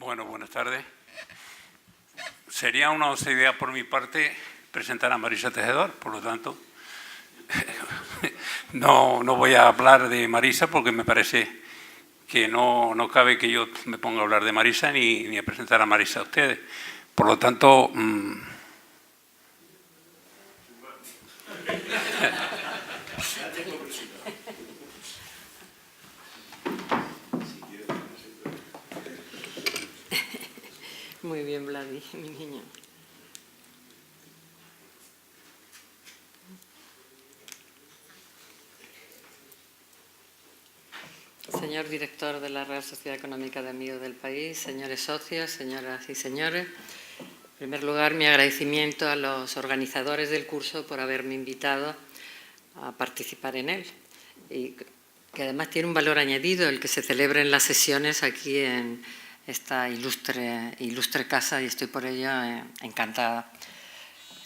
Bueno, buenas tardes. Sería una osa idea por mi parte presentar a Marisa Tejedor, por lo tanto, no voy a hablar de Marisa porque me parece que no cabe que yo me ponga a hablar de Marisa ni a presentar a Marisa a ustedes. Por lo tanto, Muy bien, Vladi, mi niño. Señor director de la Real Sociedad Económica de Amigos del País, señores socios, señoras y señores, en primer lugar, mi agradecimiento a los organizadores del curso por haberme invitado a participar en él y que además tiene un valor añadido el que se celebren las sesiones aquí en esta ilustre casa y estoy por ello encantada.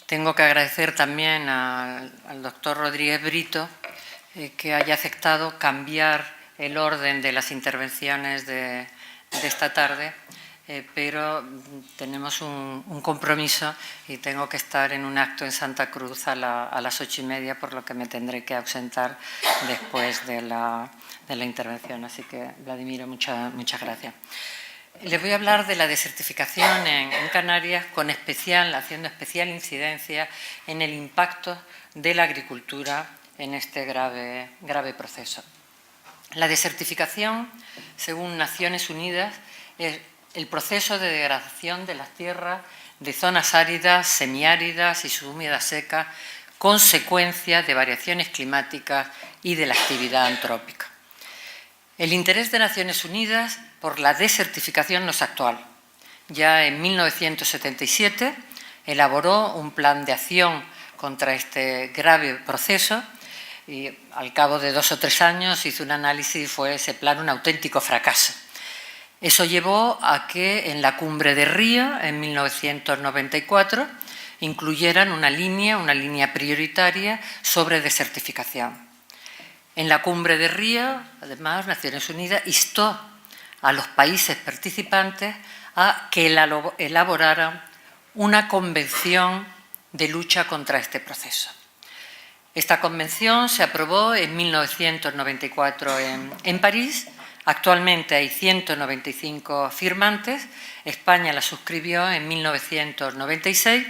Tengo que agradecer también al doctor Rodríguez Brito que haya aceptado cambiar el orden de las intervenciones de esta tarde, pero tenemos un compromiso y tengo que estar en un acto en Santa Cruz a las 8:30, por lo que me tendré que ausentar después de la intervención. Así que, Vladimiro, muchas gracias. Les voy a hablar de la desertificación en Canarias, haciendo especial incidencia en el impacto de la agricultura en este grave proceso. La desertificación, según Naciones Unidas, es el proceso de degradación de las tierras de zonas áridas, semiáridas y subhúmedas secas, consecuencia de variaciones climáticas y de la actividad antrópica. El interés de Naciones Unidas por la desertificación no es actual. Ya en 1977 elaboró un plan de acción contra este grave proceso y al cabo de 2 o 3 años hizo un análisis y fue ese plan un auténtico fracaso. Eso llevó a que en la Cumbre de Río, en 1994, incluyeran una línea prioritaria sobre desertificación. En la Cumbre de Río, además, Naciones Unidas instó a los países participantes a que elaboraran una convención de lucha contra este proceso. Esta convención se aprobó en 1994 en París. Actualmente hay 195 firmantes. España la suscribió en 1996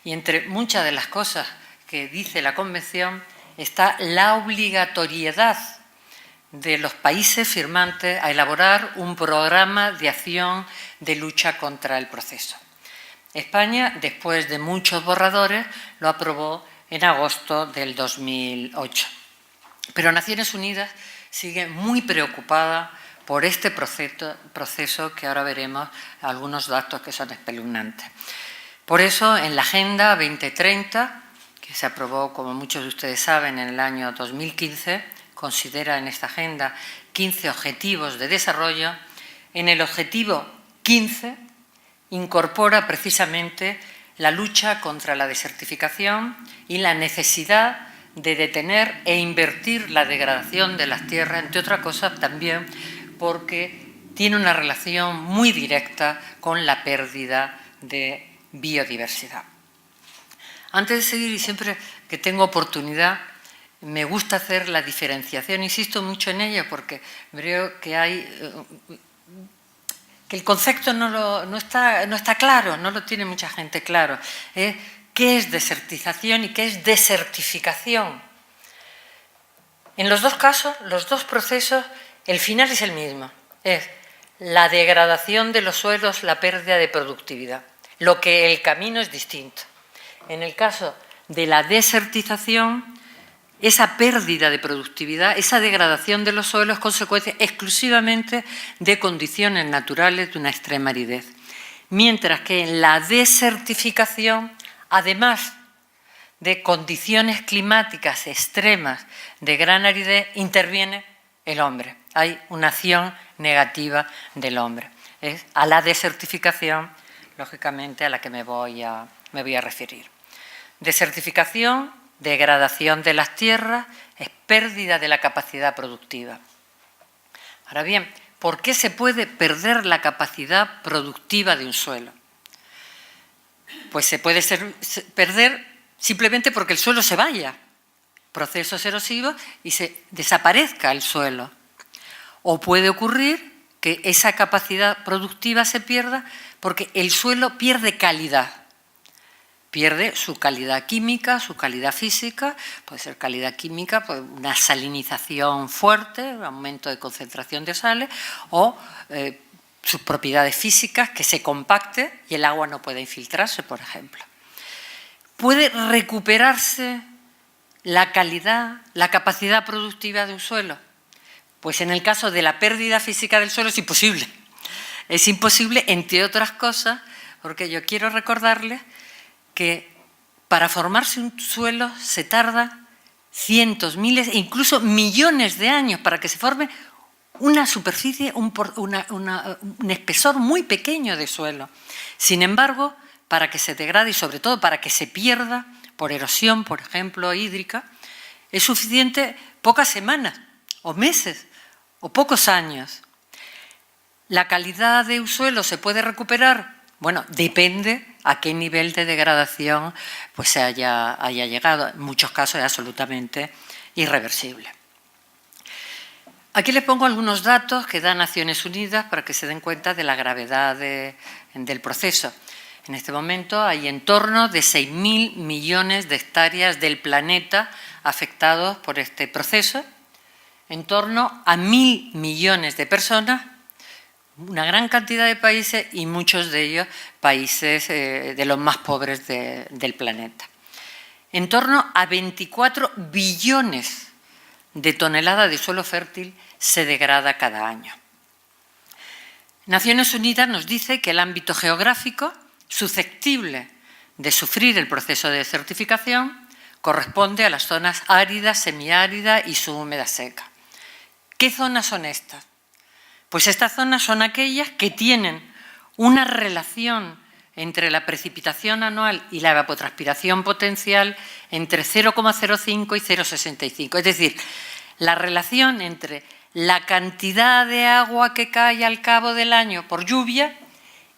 y entre muchas de las cosas que dice la convención está la obligatoriedad de los países firmantes a elaborar un programa de acción de lucha contra el proceso. España, después de muchos borradores, lo aprobó en agosto del 2008. Pero Naciones Unidas sigue muy preocupada por este proceso que ahora veremos algunos datos que son espeluznantes. Por eso, en la Agenda 2030, que se aprobó, como muchos de ustedes saben, en el año 2015, considera en esta agenda 15 objetivos de desarrollo. En el objetivo 15 incorpora precisamente la lucha contra la desertificación y la necesidad de detener e invertir la degradación de las tierras, entre otras cosas también porque tiene una relación muy directa con la pérdida de biodiversidad. Antes de seguir, y siempre que tengo oportunidad, me gusta hacer la diferenciación, insisto mucho en ello porque veo que el concepto no está claro, no lo tiene mucha gente claro. ¿Qué es desertización y qué es desertificación? En los dos casos, los dos procesos, el final es el mismo. Es la degradación de los suelos, la pérdida de productividad. Lo que el camino es distinto. En el caso de la desertización, esa pérdida de productividad, esa degradación de los suelos es consecuencia exclusivamente de condiciones naturales de una extrema aridez. Mientras que en la desertificación, además de condiciones climáticas extremas de gran aridez, interviene el hombre. Hay una acción negativa del hombre. Es a la desertificación, lógicamente, a la que me voy a referir. Desertificación, degradación de las tierras, es pérdida de la capacidad productiva. Ahora bien, ¿por qué se puede perder la capacidad productiva de un suelo? Pues se puede perder simplemente porque el suelo se vaya, procesos erosivos, y se desaparezca el suelo. O puede ocurrir que esa capacidad productiva se pierda porque el suelo pierde calidad. Pierde su calidad química, su calidad física, puede ser calidad química, pues una salinización fuerte, un aumento de concentración de sales, o sus propiedades físicas, que se compacte y el agua no puede infiltrarse, por ejemplo. ¿Puede recuperarse la calidad, la capacidad productiva de un suelo? Pues en el caso de la pérdida física del suelo es imposible. Es imposible, entre otras cosas, porque yo quiero recordarles que para formarse un suelo se tarda cientos, miles e incluso millones de años para que se forme una superficie, un espesor muy pequeño de suelo. Sin embargo, para que se degrade y sobre todo para que se pierda por erosión, por ejemplo, hídrica, es suficiente pocas semanas o meses o pocos años. ¿La calidad de un suelo se puede recuperar? Bueno, depende a qué nivel de degradación pues se haya llegado. En muchos casos es absolutamente irreversible. Aquí les pongo algunos datos que da Naciones Unidas para que se den cuenta de la gravedad del proceso. En este momento hay en torno de 6.000 millones de hectáreas del planeta afectados por este proceso, en torno a 1.000 millones de personas, una gran cantidad de países y muchos de ellos países de los más pobres del planeta. En torno a 24 billones de toneladas de suelo fértil se degrada cada año. Naciones Unidas nos dice que el ámbito geográfico susceptible de sufrir el proceso de desertificación corresponde a las zonas áridas, semiáridas y subhúmedas secas. ¿Qué zonas son estas? Pues estas zonas son aquellas que tienen una relación entre la precipitación anual y la evapotranspiración potencial entre 0,05 y 0,65. Es decir, la relación entre la cantidad de agua que cae al cabo del año por lluvia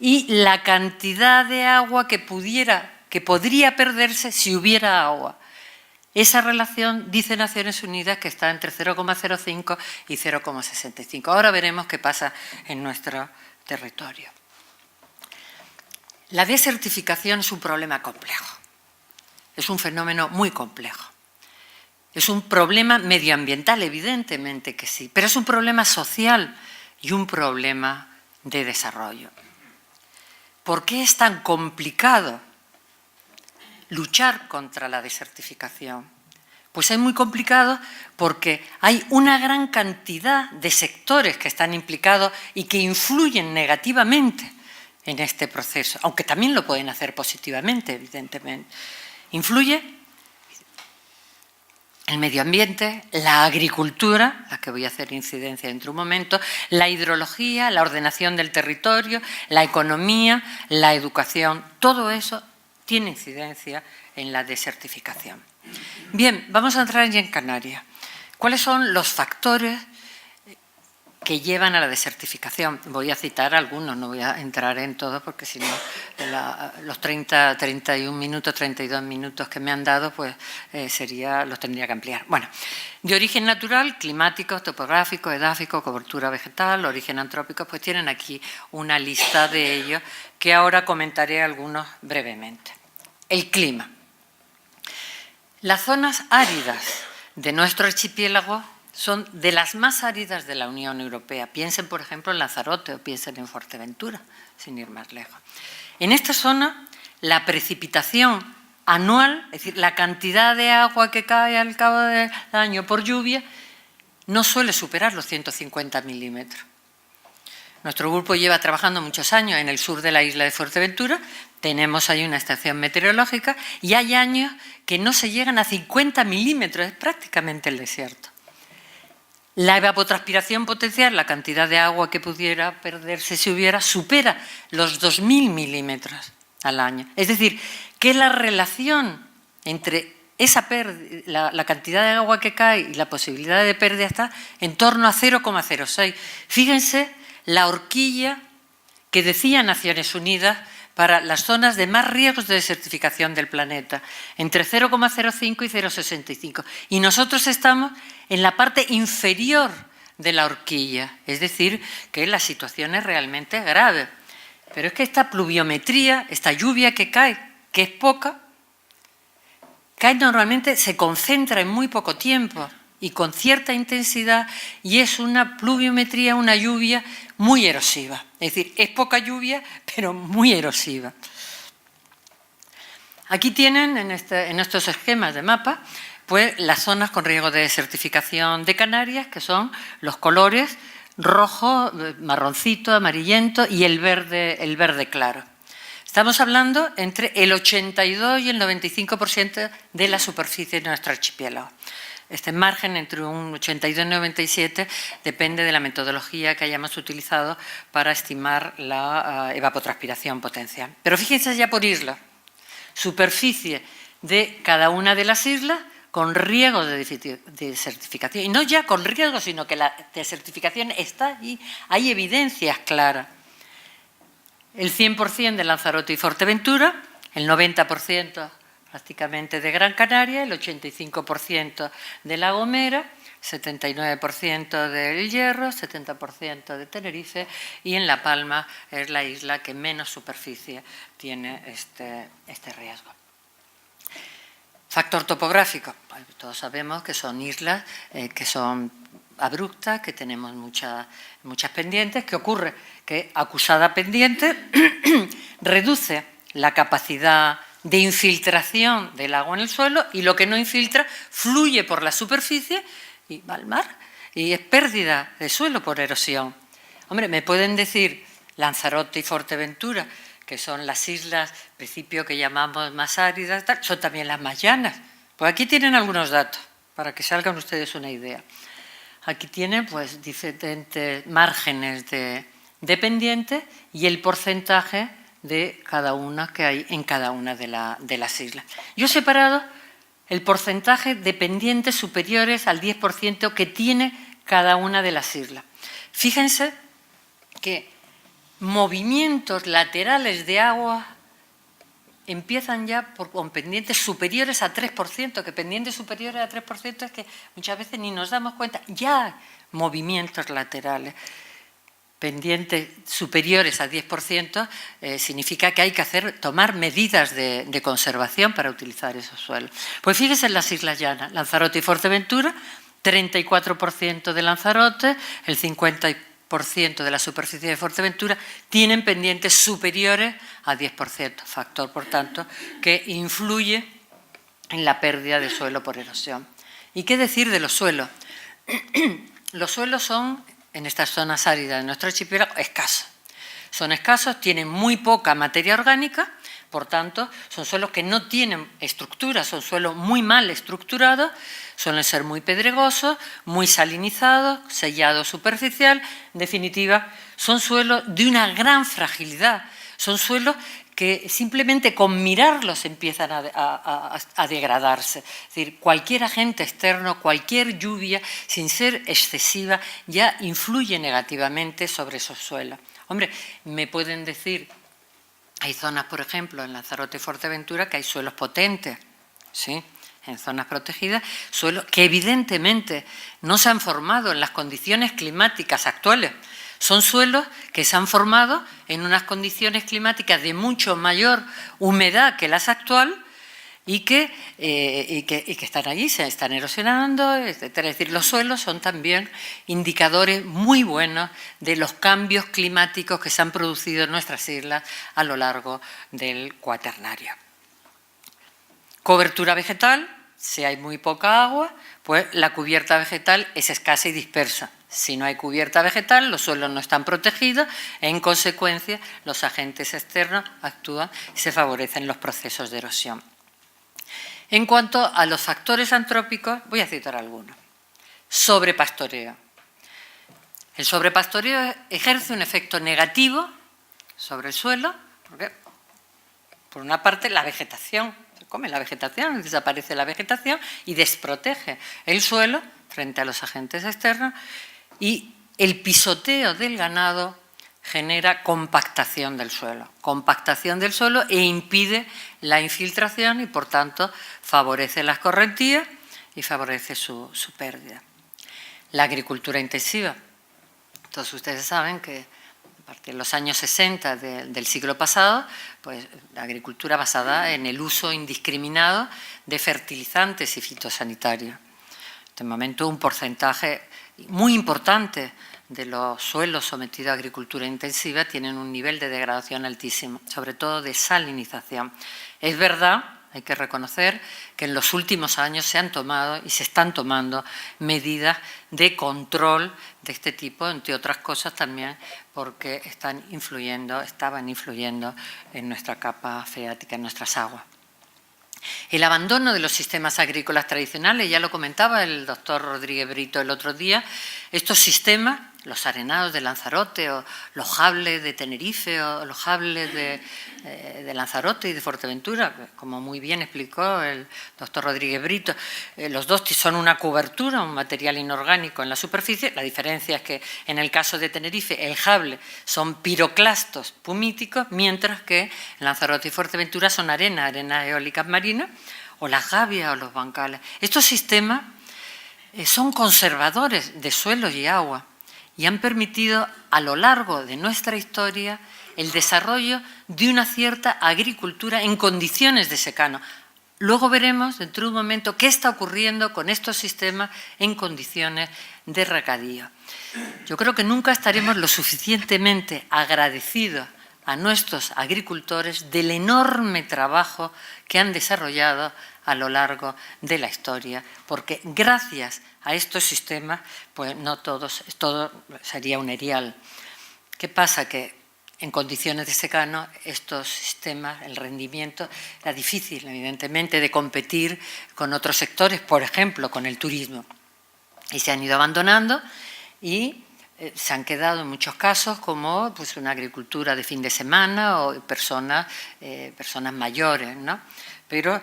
y la cantidad de agua que podría perderse si hubiera agua. Esa relación, dice Naciones Unidas, que está entre 0,05 y 0,65. Ahora veremos qué pasa en nuestro territorio. La desertificación es un problema complejo. Es un fenómeno muy complejo. Es un problema medioambiental, evidentemente que sí, pero es un problema social y un problema de desarrollo. ¿Por qué es tan complicado luchar contra la desertificación? Pues es muy complicado porque hay una gran cantidad de sectores que están implicados y que influyen negativamente en este proceso, aunque también lo pueden hacer positivamente, evidentemente. Influye el medio ambiente, la agricultura, a la que voy a hacer incidencia dentro de un momento, la hidrología, la ordenación del territorio, la economía, la educación, todo eso tiene incidencia en la desertificación. Bien, vamos a entrar ya en Canarias. ¿Cuáles son los factores que llevan a la desertificación? Voy a citar algunos, no voy a entrar en todo porque si no los 32 minutos que me han dado pues los tendría que ampliar. Bueno, de origen natural, climático, topográfico, edáfico, cobertura vegetal, origen antrópico, pues tienen aquí una lista de ellos que ahora comentaré algunos brevemente. El clima. Las zonas áridas de nuestro archipiélago son de las más áridas de la Unión Europea. Piensen, por ejemplo, en Lanzarote o piensen en Fuerteventura, sin ir más lejos. En esta zona, la precipitación anual, es decir, la cantidad de agua que cae al cabo del año por lluvia, no suele superar los 150 milímetros. Nuestro grupo lleva trabajando muchos años en el sur de la isla de Fuerteventura, tenemos ahí una estación meteorológica y hay años que no se llegan a 50 milímetros, es prácticamente el desierto. La evapotranspiración potencial, la cantidad de agua que pudiera perderse si hubiera, supera los 2.000 milímetros al año. Es decir, que la relación entre la cantidad de agua que cae y la posibilidad de pérdida está en torno a 0,06. Fíjense la horquilla que decía Naciones Unidas para las zonas de más riesgos de desertificación del planeta, entre 0,05 y 0,65. Y nosotros estamos en la parte inferior de la horquilla, es decir, que la situación es realmente grave. Pero es que esta pluviometría, esta lluvia que cae, que es poca, cae normalmente, se concentra en muy poco tiempo y con cierta intensidad, y es una pluviometría, una lluvia muy erosiva. Es decir, es poca lluvia, pero muy erosiva. Aquí tienen, en estos esquemas de mapa, pues las zonas con riesgo de desertificación de Canarias, que son los colores rojo, marroncito, amarillento y el verde claro. Estamos hablando entre el 82 y el 95% de la superficie de nuestro archipiélago. Este margen entre un 82 y un 97 depende de la metodología que hayamos utilizado para estimar la evapotranspiración potencial. Pero fíjense ya por isla, superficie de cada una de las islas con riesgo de desertificación. Y no ya con riesgo, sino que la desertificación está allí, hay evidencias claras. El 100% de Lanzarote y Fuerteventura, el 90% prácticamente de Gran Canaria, el 85% de La Gomera, 79% del Hierro, 70% de Tenerife, y en La Palma es la isla que menos superficie tiene este riesgo. Factor topográfico. Todos sabemos que son islas que son abruptas, que tenemos muchas pendientes. ¿Qué ocurre? Que acusada pendiente reduce la capacidad de infiltración del agua en el suelo, y lo que no infiltra fluye por la superficie y va al mar, y es pérdida de suelo por erosión. Hombre, me pueden decir Lanzarote y Fuerteventura, que son las islas, al principio, que llamamos más áridas, son también las más llanas. Pues aquí tienen algunos datos, para que salgan ustedes una idea. Aquí tienen pues diferentes márgenes de pendiente y el porcentaje de cada una que hay en cada una de las islas. Yo he separado el porcentaje de pendientes superiores al 10% que tiene cada una de las islas. Fíjense que movimientos laterales de agua empiezan ya con pendientes superiores a 3%, que pendientes superiores a 3% es que muchas veces ni nos damos cuenta, ya hay movimientos laterales. Pendientes superiores al 10% significa que hay que tomar medidas de conservación para utilizar esos suelos. Pues fíjense en las islas llanas, Lanzarote y Fuerteventura, 34% de Lanzarote, el 50% de la superficie de Fuerteventura tienen pendientes superiores a 10%, factor, por tanto, que influye en la pérdida de suelo por erosión. ¿Y qué decir de los suelos? Los suelos son, en estas zonas áridas de nuestro archipiélago, escasos. Son escasos, tienen muy poca materia orgánica, por tanto, son suelos que no tienen estructura, son suelos muy mal estructurados, suelen ser muy pedregosos, muy salinizados, sellado superficial. En definitiva, son suelos de una gran fragilidad, son suelos que simplemente con mirarlos empiezan a degradarse. Es decir, cualquier agente externo, cualquier lluvia, sin ser excesiva, ya influye negativamente sobre esos suelos. Hombre, me pueden decir, hay zonas, por ejemplo, en Lanzarote y Fuerteventura, que hay suelos potentes, ¿sí?, en zonas protegidas, suelos que evidentemente no se han formado en las condiciones climáticas actuales. Son suelos que se han formado en unas condiciones climáticas de mucho mayor humedad que las actuales y que están allí, se están erosionando, etcétera. Es decir, los suelos son también indicadores muy buenos de los cambios climáticos que se han producido en nuestras islas a lo largo del Cuaternario. Cobertura vegetal, si hay muy poca agua, pues la cubierta vegetal es escasa y dispersa. Si no hay cubierta vegetal, los suelos no están protegidos, en consecuencia, los agentes externos actúan y se favorecen los procesos de erosión. En cuanto a los factores antrópicos, voy a citar algunos. Sobrepastoreo. El sobrepastoreo ejerce un efecto negativo sobre el suelo, porque, por una parte, la vegetación come la vegetación, desaparece la vegetación y desprotege el suelo frente a los agentes externos, y el pisoteo del ganado genera compactación del suelo e impide la infiltración y, por tanto, favorece la escorrentía y favorece su pérdida. La agricultura intensiva. Todos ustedes saben que a partir de los años 60 del siglo pasado, pues la agricultura basada en el uso indiscriminado de fertilizantes y fitosanitarios. En este momento un porcentaje muy importante de los suelos sometidos a agricultura intensiva tienen un nivel de degradación altísimo, sobre todo de salinización. Es verdad, hay que reconocer, que en los últimos años se han tomado y se están tomando medidas de control de este tipo, entre otras cosas también porque estaban influyendo en nuestra capa freática, en nuestras aguas. El abandono de los sistemas agrícolas tradicionales, ya lo comentaba el doctor Rodríguez Brito el otro día, estos sistemas, los arenados de Lanzarote o los jables de Tenerife o los jables de Lanzarote y de Fuerteventura, como muy bien explicó el doctor Rodríguez Brito, los dos son una cobertura, un material inorgánico en la superficie. La diferencia es que en el caso de Tenerife el jable son piroclastos pumíticos, mientras que en Lanzarote y Fuerteventura son arenas eólicas marinas, o las gavias o los bancales. Estos sistemas son conservadores de suelos y agua y han permitido a lo largo de nuestra historia el desarrollo de una cierta agricultura en condiciones de secano. Luego veremos dentro de un momento qué está ocurriendo con estos sistemas en condiciones de regadío. Yo creo que nunca estaremos lo suficientemente agradecidos a nuestros agricultores del enorme trabajo que han desarrollado a lo largo de la historia, porque gracias a estos sistemas, pues no todo sería un erial. ¿Qué pasa? Que en condiciones de secano estos sistemas, el rendimiento, era difícil, evidentemente, de competir con otros sectores, por ejemplo, con el turismo. Y se han ido abandonando y se han quedado en muchos casos como pues, una agricultura de fin de semana o personas mayores, ¿no? Pero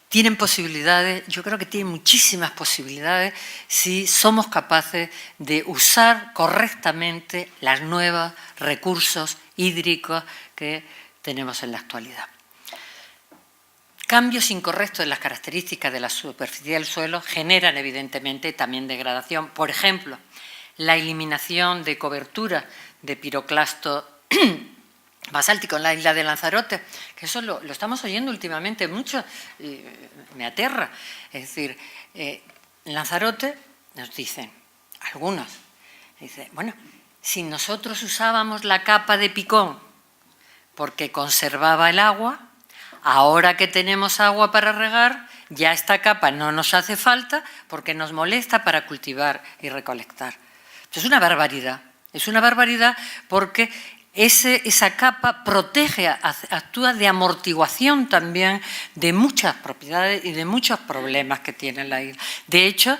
tienen posibilidades, yo creo que tienen muchísimas posibilidades si somos capaces de usar correctamente los nuevos recursos hídricos que tenemos en la actualidad. Cambios incorrectos en las características de la superficie del suelo generan evidentemente también degradación. Por ejemplo, la eliminación de cobertura de piroclasto basáltico en la isla de Lanzarote, que eso lo estamos oyendo últimamente mucho, y me aterra. Es decir, en Lanzarote nos dicen, algunos, bueno, si nosotros usábamos la capa de picón porque conservaba el agua, ahora que tenemos agua para regar, ya esta capa no nos hace falta porque nos molesta para cultivar y recolectar. Es una barbaridad porque esa capa protege, actúa de amortiguación también de muchas propiedades y de muchos problemas que tiene la isla. De hecho,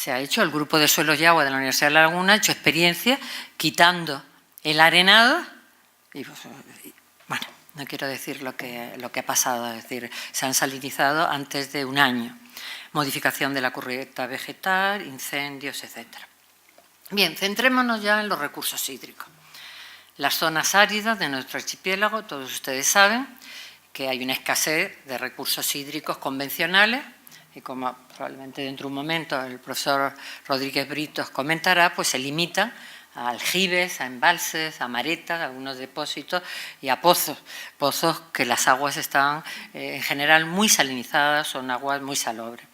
el Grupo de Suelos y Agua de la Universidad de La Laguna ha hecho experiencia quitando el arenado y, bueno, no quiero decir lo que ha pasado, es decir, se han salinizado antes de un año. Modificación de la cubierta vegetal, incendios, etcétera. Bien, centrémonos ya en los recursos hídricos. Las zonas áridas de nuestro archipiélago, todos ustedes saben que hay una escasez de recursos hídricos convencionales y como probablemente dentro de un momento el profesor Rodríguez Brito comentará, pues se limita a aljibes, a embalses, a maretas, a algunos depósitos y a pozos que las aguas están en general muy salinizadas, son aguas muy salobres.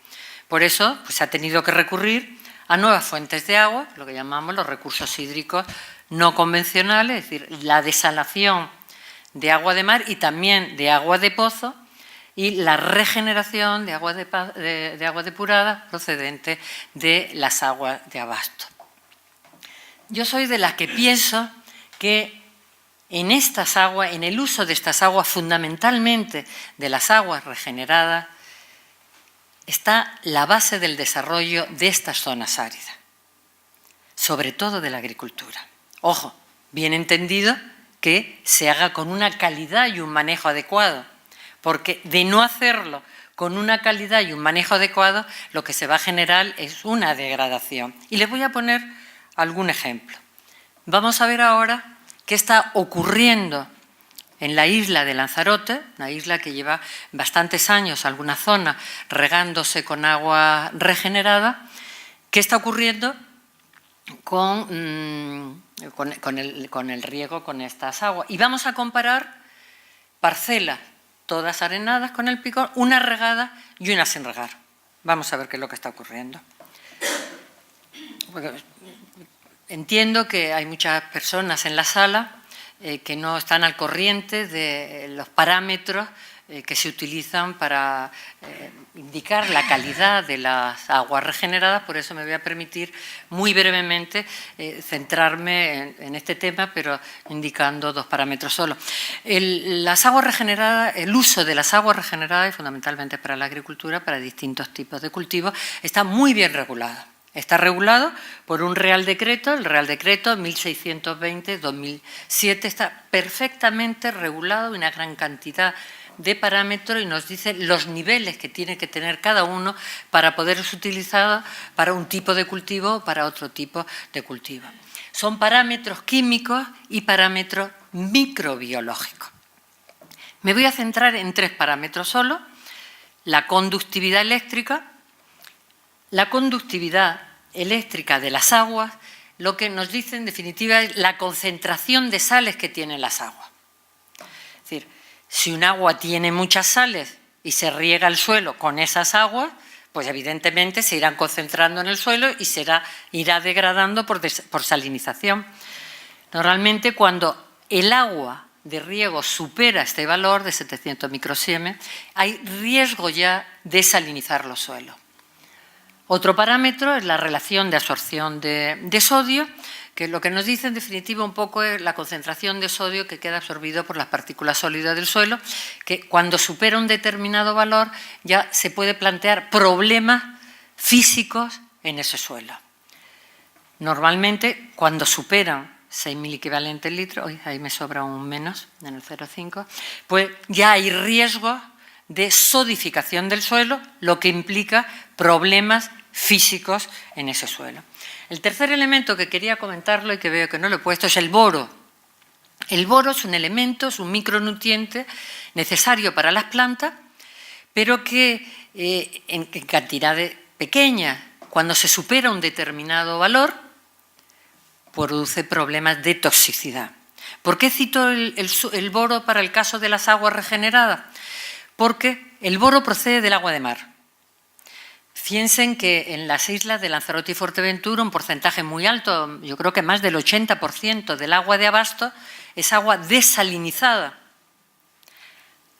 Por eso pues, se ha tenido que recurrir a nuevas fuentes de agua, lo que llamamos los recursos hídricos no convencionales, es decir, la desalación de agua de mar y también de agua de pozo y la regeneración de agua depurada procedente de las aguas de abasto. Yo soy de las que pienso que en estas aguas, en el uso de estas aguas, fundamentalmente de las aguas regeneradas, está la base del desarrollo de estas zonas áridas, sobre todo de la agricultura. Ojo, bien entendido que se haga con una calidad y un manejo adecuado, porque de no hacerlo con una calidad y un manejo adecuado, lo que se va a generar es una degradación. Y les voy a poner algún ejemplo. Vamos a ver ahora qué está ocurriendo en la isla de Lanzarote, una isla que lleva bastantes años, alguna zona, regándose con agua regenerada. ¿Qué está ocurriendo con el riego con estas aguas? Y vamos a comparar parcelas, todas arenadas con el picón, una regada y una sin regar. Vamos a ver qué es lo que está ocurriendo. Entiendo que hay muchas personas en la sala que no están al corriente de los parámetros que se utilizan para indicar la calidad de las aguas regeneradas, por eso me voy a permitir muy brevemente centrarme en este tema, pero indicando dos parámetros solo. Las aguas regeneradas, el uso de las aguas regeneradas, y fundamentalmente para la agricultura, para distintos tipos de cultivos, está muy bien regulado. Está regulado por un Real Decreto, el Real Decreto 1620-2007, está perfectamente regulado, una gran cantidad de parámetros y nos dice los niveles que tiene que tener cada uno para poder ser utilizado para un tipo de cultivo o para otro tipo de cultivo. Son parámetros químicos y parámetros microbiológicos. Me voy a centrar en tres parámetros solo: la conductividad eléctrica. La conductividad eléctrica de las aguas, lo que nos dice en definitiva es la concentración de sales que tienen las aguas. Es decir, si un agua tiene muchas sales y se riega el suelo con esas aguas, pues evidentemente se irán concentrando en el suelo y irá degradando por salinización. Normalmente cuando el agua de riego supera este valor de 700 microsiemens, hay riesgo ya de salinizar los suelos. Otro parámetro es la relación de absorción de sodio, que lo que nos dice en definitiva un poco es la concentración de sodio que queda absorbido por las partículas sólidas del suelo, que cuando supera un determinado valor ya se puede plantear problemas físicos en ese suelo. Normalmente cuando superan 6.000 equivalentes litros, ahí me sobra un menos en el 0,5, pues ya hay riesgo de sodificación del suelo, lo que implica problemas físicos en ese suelo. El tercer elemento que quería comentarlo y que veo que no lo he puesto es el boro. El boro es un elemento, es un micronutriente necesario para las plantas, pero que en cantidades pequeñas, cuando se supera un determinado valor, produce problemas de toxicidad. ¿Por qué cito el boro para el caso de las aguas regeneradas? Porque el boro procede del agua de mar. Fíjense que en las islas de Lanzarote y Fuerteventura un porcentaje muy alto, yo creo que más del 80% del agua de abasto es agua desalinizada.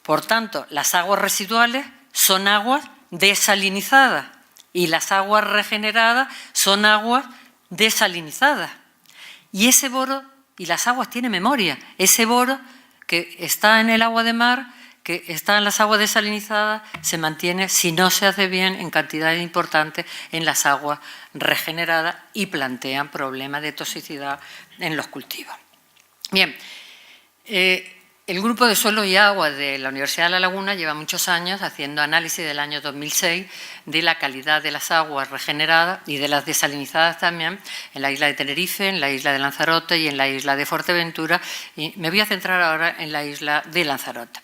Por tanto, las aguas residuales son aguas desalinizadas y las aguas regeneradas son aguas desalinizadas. Y ese boro, y las aguas tienen memoria, ese boro que está en el agua de mar, que está en las aguas desalinizadas, se mantiene, si no se hace bien, en cantidades importantes en las aguas regeneradas y plantean problemas de toxicidad en los cultivos. Bien, el Grupo de Suelo y Agua de la Universidad de La Laguna lleva muchos años haciendo análisis del año 2006 de la calidad de las aguas regeneradas y de las desalinizadas también en la isla de Tenerife, en la isla de Lanzarote y en la isla de Fuerteventura. Y me voy a centrar ahora en la isla de Lanzarote.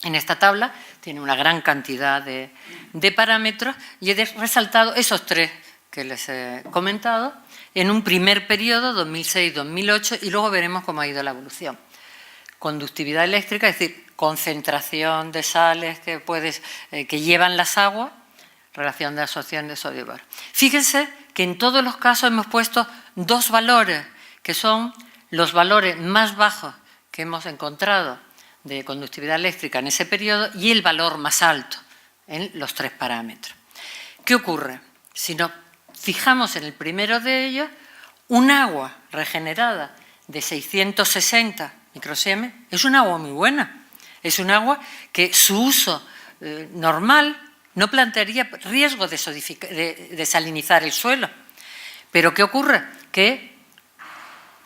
En esta tabla tiene una gran cantidad de parámetros y he resaltado esos tres que les he comentado en un primer periodo, 2006-2008, y luego veremos cómo ha ido la evolución. Conductividad eléctrica, es decir, concentración de sales que llevan las aguas, relación de absorción de sodio y boro. Fíjense que en todos los casos hemos puesto dos valores, que son los valores más bajos que hemos encontrado de conductividad eléctrica en ese periodo y el valor más alto en los tres parámetros. ¿Qué ocurre? Si nos fijamos en el primero de ellos, un agua regenerada de 660 microsiemens es un agua muy buena. Es un agua que su uso normal no plantearía riesgo de salinizar el suelo. Pero ¿qué ocurre? Que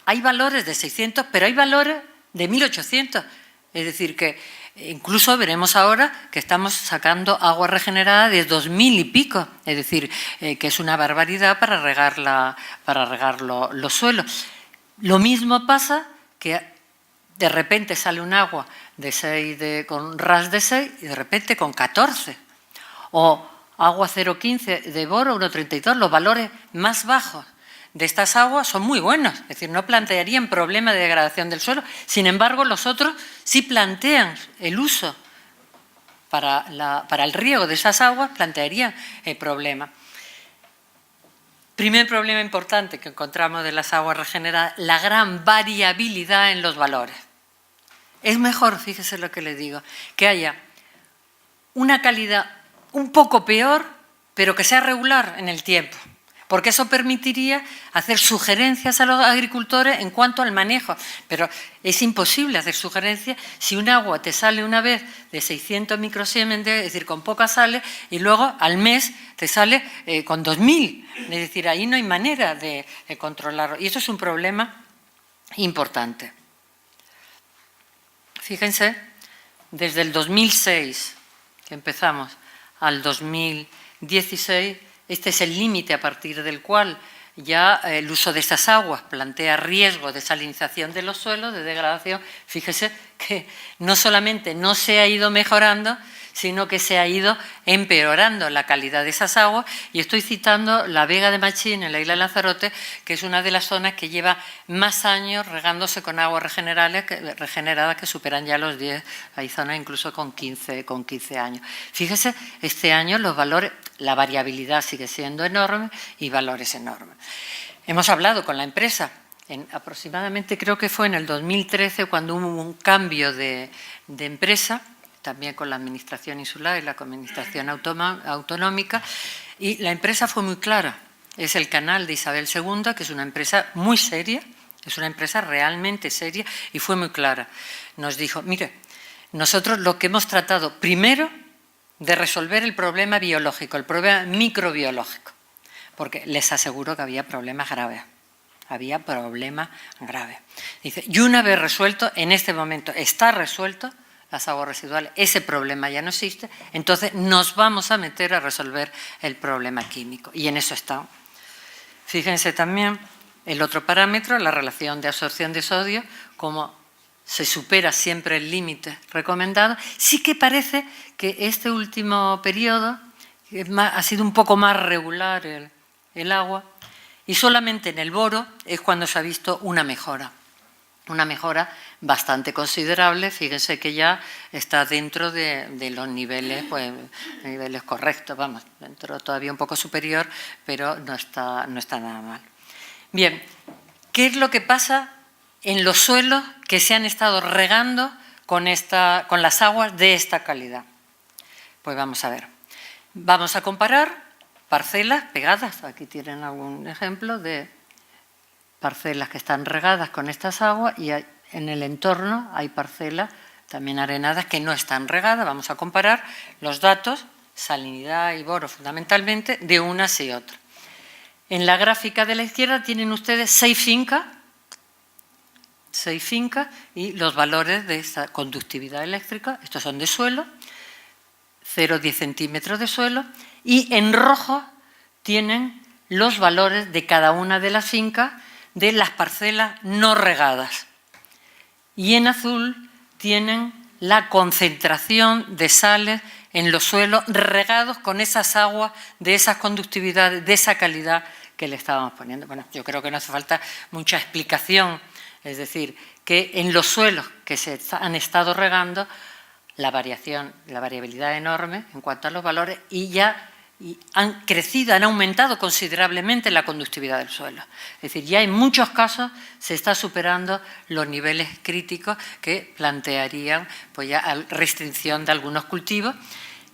hay valores de 600, pero hay valores de 1800. Es decir, que Incluso veremos ahora que estamos sacando agua regenerada de 2000 y pico, es decir, que es una barbaridad para regar los suelos. Lo mismo pasa que de repente sale un agua de 6 con RAS de 6 y de repente con 14. O agua 0,15 de boro, 1,32, los valores más bajos de estas aguas son muy buenos, es decir, no plantearían problema de degradación del suelo. Sin embargo, los otros sí plantean el uso para el riego de esas aguas, plantearían el problema. Primer problema importante que encontramos de las aguas regeneradas, la gran variabilidad en los valores. Es mejor, fíjese lo que le digo, que haya una calidad un poco peor, pero que sea regular en el tiempo, porque eso permitiría hacer sugerencias a los agricultores en cuanto al manejo. Pero es imposible hacer sugerencias si un agua te sale una vez de 600 microsiemens, es decir, con pocas sales, y luego al mes te sale con 2000. Es decir, ahí no hay manera de controlarlo. Y eso es un problema importante. Fíjense, desde el 2006, que empezamos, al 2016, este es el límite a partir del cual ya el uso de estas aguas plantea riesgo de salinización de los suelos, de degradación. Fíjese que no solamente no se ha ido mejorando, sino que se ha ido empeorando la calidad de esas aguas. Y estoy citando la Vega de Machín, en la isla de Lanzarote, que es una de las zonas que lleva más años regándose con aguas regeneradas que superan ya los 10, hay zonas incluso con 15 años. Fíjese, este año los valores, la variabilidad sigue siendo enorme y valores enormes. Hemos hablado con la empresa, aproximadamente creo que fue en el 2013 cuando hubo un cambio de empresa, también con la Administración Insular y la Administración Autonómica, y la empresa fue muy clara. Es el canal de Isabel II, que es una empresa muy seria, es una empresa realmente seria, y fue muy clara. Nos dijo, mire, nosotros lo que hemos tratado primero de resolver el problema biológico, el problema microbiológico, porque les aseguro que había problemas graves. Había problemas graves. Dice, y una vez resuelto, en este momento está resuelto, las aguas residuales, ese problema ya no existe, entonces nos vamos a meter a resolver el problema químico. Y en eso está. Fíjense también el otro parámetro, la relación de absorción de sodio, como se supera siempre el límite recomendado. Sí que parece que este último periodo ha sido un poco más regular el agua, y solamente en el boro es cuando se ha visto una mejora bastante considerable. Fíjense que ya está dentro de los niveles, pues, niveles correctos, vamos, dentro todavía un poco superior, pero no está nada mal. Bien, ¿qué es lo que pasa en los suelos que se han estado regando con las aguas de esta calidad? Pues vamos a ver. Vamos a comparar parcelas pegadas. Aquí tienen algún ejemplo de parcelas que están regadas con estas aguas y en el entorno hay parcelas también arenadas que no están regadas. Vamos a comparar los datos, salinidad y boro fundamentalmente, de unas y otras. En la gráfica de la izquierda tienen ustedes 6 fincas y los valores de esta conductividad eléctrica. Estos son de suelo, 0,10 centímetros de suelo, y en rojo tienen los valores de cada una de las fincas de las parcelas no regadas. Y en azul tienen la concentración de sales en los suelos regados con esas aguas, de esas conductividades, de esa calidad que le estábamos poniendo. Bueno, yo creo que no hace falta mucha explicación, es decir, que en los suelos que se han estado regando, la variabilidad enorme en cuanto a los valores, y han crecido, han aumentado considerablemente la conductividad del suelo. Es decir, ya en muchos casos se está superando los niveles críticos que plantearían pues ya restricción de algunos cultivos.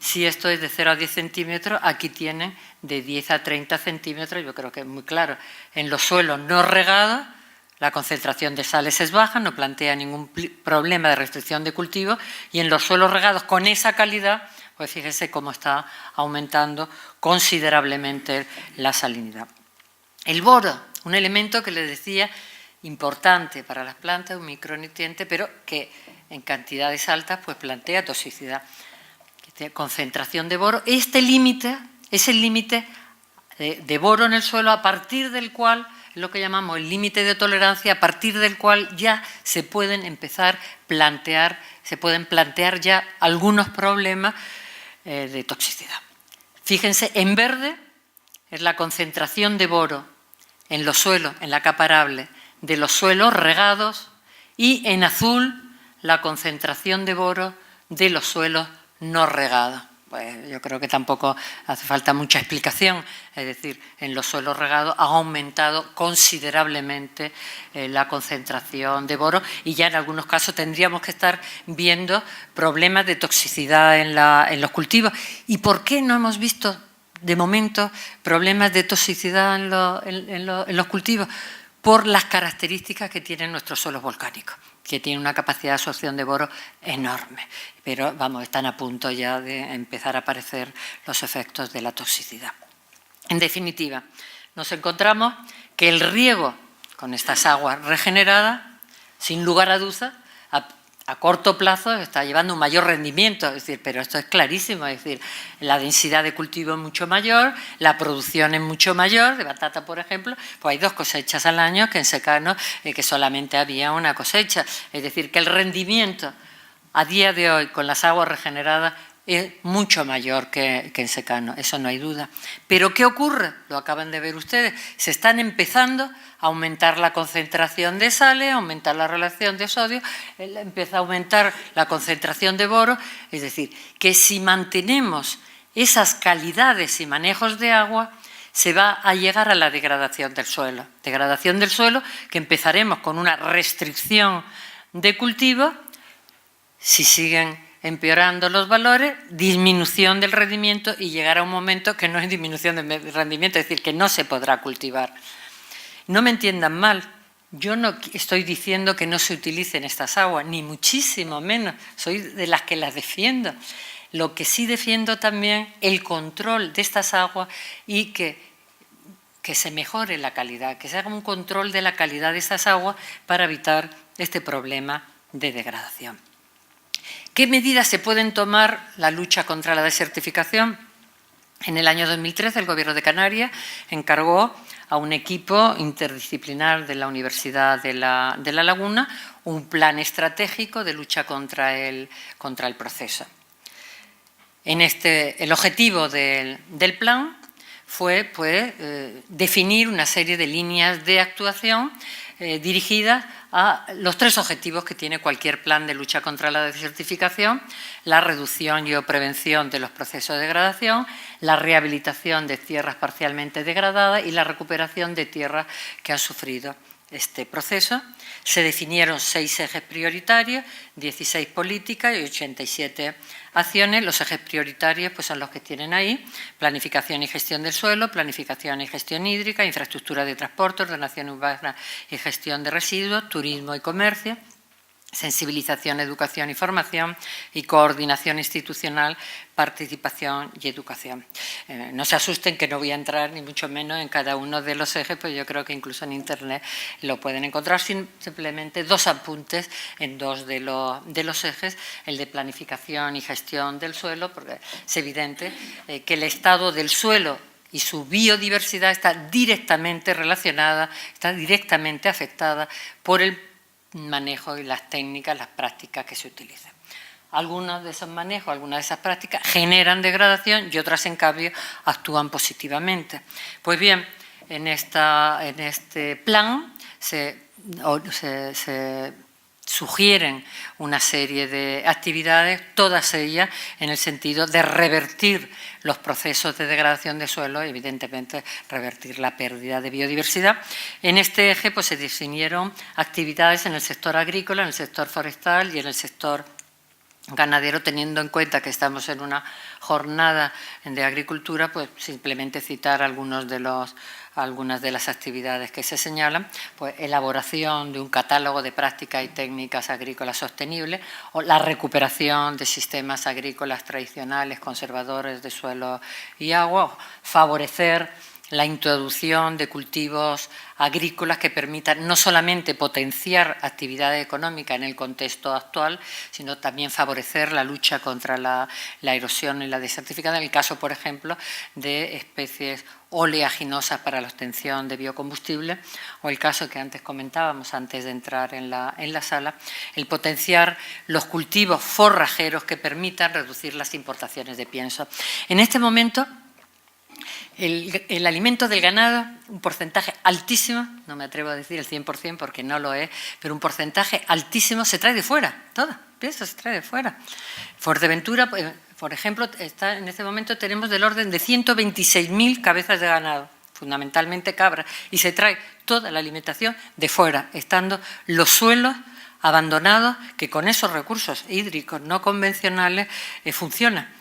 Si esto es de 0 a 10 centímetros, aquí tienen de 10 a 30 centímetros, yo creo que es muy claro. En los suelos no regados, la concentración de sales es baja, no plantea ningún problema de restricción de cultivo, y en los suelos regados con esa calidad, pues fíjese cómo está aumentando considerablemente la salinidad. El boro, un elemento que les decía importante para las plantas, un micronutriente, pero que en cantidades altas, pues plantea toxicidad. Concentración de boro. Este límite es el límite de boro en el suelo a partir del cual, es lo que llamamos el límite de tolerancia, a partir del cual ya se pueden empezar se pueden plantear ya algunos problemas de toxicidad. Fíjense, en verde es la concentración de boro en los suelos, en la capa arable, de los suelos regados, y en azul la concentración de boro de los suelos no regados. Pues yo creo que tampoco hace falta mucha explicación, es decir, en los suelos regados ha aumentado considerablemente la concentración de boro, y ya en algunos casos tendríamos que estar viendo problemas de toxicidad en los cultivos. ¿Y por qué no hemos visto de momento problemas de toxicidad en los cultivos? Por las características que tienen nuestros suelos volcánicos, que tienen una capacidad de absorción de boro enorme. Pero, vamos, están a punto ya de empezar a aparecer los efectos de la toxicidad. En definitiva, nos encontramos que el riego con estas aguas regeneradas, sin lugar a dudas, a corto plazo está llevando un mayor rendimiento, es decir, pero esto es clarísimo, es decir, la densidad de cultivo es mucho mayor, la producción es mucho mayor, de batata, por ejemplo, pues hay 2 cosechas al año, que en secano que solamente había una cosecha, es decir, que el rendimiento a día de hoy con las aguas regeneradas es mucho mayor que en secano, eso no hay duda. Pero ¿qué ocurre? Lo acaban de ver ustedes, se están empezando a aumentar la concentración de sales, a aumentar la relación de sodio, empieza a aumentar la concentración de boro, es decir, que si mantenemos esas calidades y manejos de agua, se va a llegar a la degradación del suelo. Degradación del suelo que empezaremos con una restricción de cultivo, si siguen empeorando los valores, disminución del rendimiento, y llegar a un momento que no es disminución del rendimiento, es decir, que no se podrá cultivar. No me entiendan mal, yo no estoy diciendo que no se utilicen estas aguas, ni muchísimo menos, soy de las que las defiendo. Lo que sí defiendo también el control de estas aguas y que se mejore la calidad, que se haga un control de la calidad de estas aguas para evitar este problema de degradación. ¿Qué medidas se pueden tomar la lucha contra la desertificación? En el año 2013 el Gobierno de Canarias encargó a un equipo interdisciplinar de la Universidad de La Laguna un plan estratégico de lucha contra el proceso. El objetivo del plan fue pues, definir una serie de líneas de actuación dirigidas a los 3 objetivos que tiene cualquier plan de lucha contra la desertificación: la reducción y o prevención de los procesos de degradación, la rehabilitación de tierras parcialmente degradadas y la recuperación de tierras que han sufrido este proceso. Se definieron 6 ejes prioritarios, 16 políticas y 87 acciones. Los ejes prioritarios pues, son los que tienen ahí: planificación y gestión del suelo, planificación y gestión hídrica, infraestructura de transporte, ordenación urbana y gestión de residuos, turismo y comercio, sensibilización, educación y formación, y coordinación institucional, participación y educación. No se asusten que no voy a entrar ni mucho menos en cada uno de los ejes, pues yo creo que incluso en Internet lo pueden encontrar, simplemente 2 apuntes en 2 de los ejes: el de planificación y gestión del suelo, porque es evidente que el estado del suelo y su biodiversidad está directamente relacionada, está directamente afectada por el manejo y las técnicas, las prácticas que se utilizan. Algunos de esos manejos, algunas de esas prácticas generan degradación y otras, en cambio, actúan positivamente. Pues bien, en este plan se sugieren una serie de actividades, todas ellas en el sentido de revertir los procesos de degradación de suelo, evidentemente revertir la pérdida de biodiversidad. En este eje pues, se definieron actividades en el sector agrícola, en el sector forestal y en el sector ganadero, teniendo en cuenta que estamos en una jornada de agricultura, pues simplemente citar algunas de las actividades que se señalan: pues elaboración de un catálogo de prácticas y técnicas agrícolas sostenibles, o la recuperación de sistemas agrícolas tradicionales conservadores de suelo y agua, favorecer la introducción de cultivos agrícolas que permitan no solamente potenciar actividad económica en el contexto actual, sino también favorecer la lucha contra la erosión y la desertificación, en el caso, por ejemplo, de especies oleaginosas para la obtención de biocombustible, o el caso que antes comentábamos, antes de entrar en la sala, el potenciar los cultivos forrajeros que permitan reducir las importaciones de pienso. En este momento, el alimento del ganado, un porcentaje altísimo, no me atrevo a decir el 100% porque no lo es, pero un porcentaje altísimo se trae de fuera, todo, pienso, se trae de fuera. Fuerteventura, por ejemplo, en este momento tenemos del orden de 126.000 cabezas de ganado, fundamentalmente cabras, y se trae toda la alimentación de fuera, estando los suelos abandonados que con esos recursos hídricos no convencionales funcionan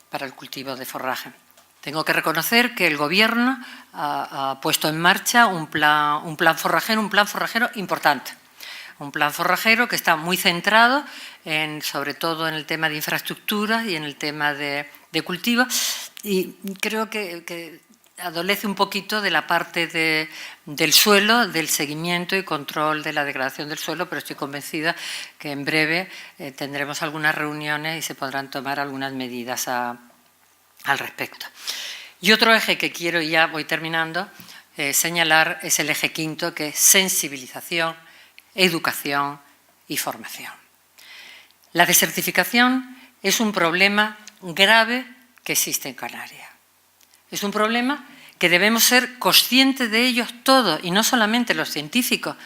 para el cultivo de forraje. Tengo que reconocer que el Gobierno ha puesto en marcha un plan forrajero importante. Un plan forrajero que está muy centrado, sobre todo en el tema de infraestructuras y en el tema de cultivo. Y creo que adolece un poquito de la parte del suelo, del seguimiento y control de la degradación del suelo, pero estoy convencida que en breve tendremos algunas reuniones y se podrán tomar algunas medidas al respecto. Y otro eje que quiero, y ya voy terminando, señalar es el eje quinto, que es sensibilización, educación y formación. La desertificación es un problema grave que existe en Canarias. Es un problema que debemos ser conscientes de ellos todos, y no solamente los científicos,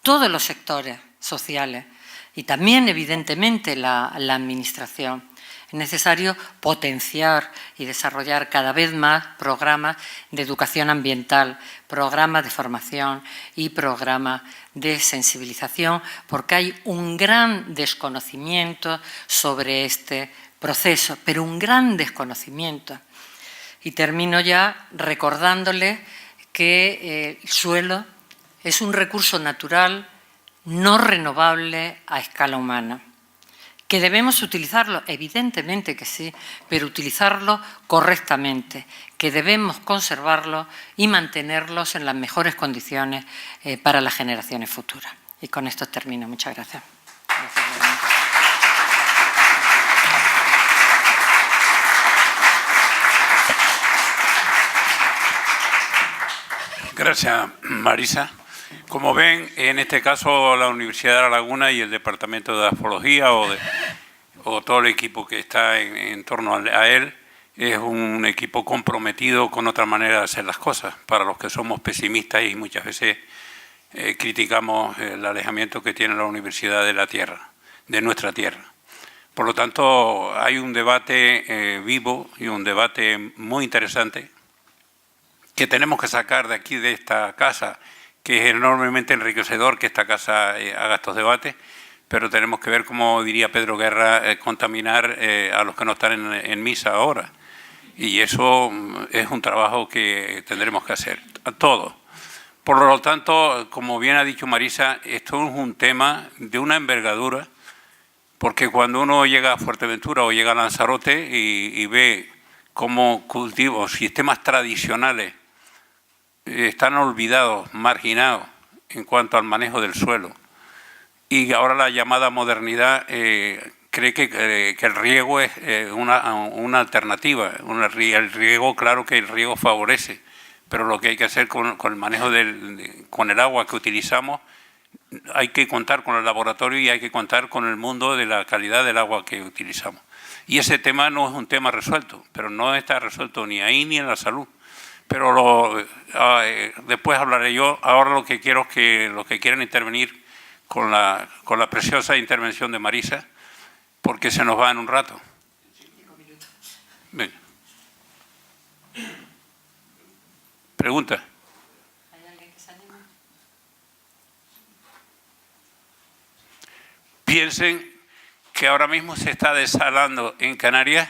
todos los sectores sociales y también, evidentemente, la administración. Es necesario potenciar y desarrollar cada vez más programas de educación ambiental, programas de formación y programas de sensibilización, porque hay un gran desconocimiento sobre este proceso, pero un gran desconocimiento. Y termino ya recordándole que el suelo es un recurso natural no renovable a escala humana. ¿Que debemos utilizarlo? Evidentemente que sí, pero utilizarlo correctamente, que debemos conservarlo y mantenerlos en las mejores condiciones para las generaciones futuras. Y con esto termino. Muchas gracias. Gracias, Marisa. Como ven, en este caso la Universidad de La Laguna y el Departamento de Astrología o todo el equipo que está en torno a él es un equipo comprometido con otra manera de hacer las cosas. Para los que somos pesimistas y muchas veces criticamos el alejamiento que tiene la Universidad de la Tierra, de nuestra tierra. Por lo tanto, hay un debate vivo y un debate muy interesante que tenemos que sacar de aquí, de esta casa, que es enormemente enriquecedor que esta casa haga estos debates, pero tenemos que ver, como diría Pedro Guerra, contaminar a los que no están en misa ahora. Y eso es un trabajo que tendremos que hacer, a todos. Por lo tanto, como bien ha dicho Marisa, esto es un tema de una envergadura, porque cuando uno llega a Fuerteventura o llega a Lanzarote y ve cómo cultivos, sistemas tradicionales, están olvidados, marginados en cuanto al manejo del suelo. Y ahora la llamada modernidad cree que el riego es una alternativa. El riego, claro que el riego favorece, pero lo que hay que hacer con el manejo con el agua que utilizamos, hay que contar con el laboratorio y hay que contar con el mundo de la calidad del agua que utilizamos. Y ese tema no es un tema resuelto, pero no está resuelto ni ahí ni en la salud. Pero después hablaré yo. Ahora lo que quiero es que los que quieran intervenir con la preciosa intervención de Marisa, porque se nos va en un rato. 5 minutos. Venga. Pregunta. ¿Hay alguien que se anime? Piensen que ahora mismo se está desalando en Canarias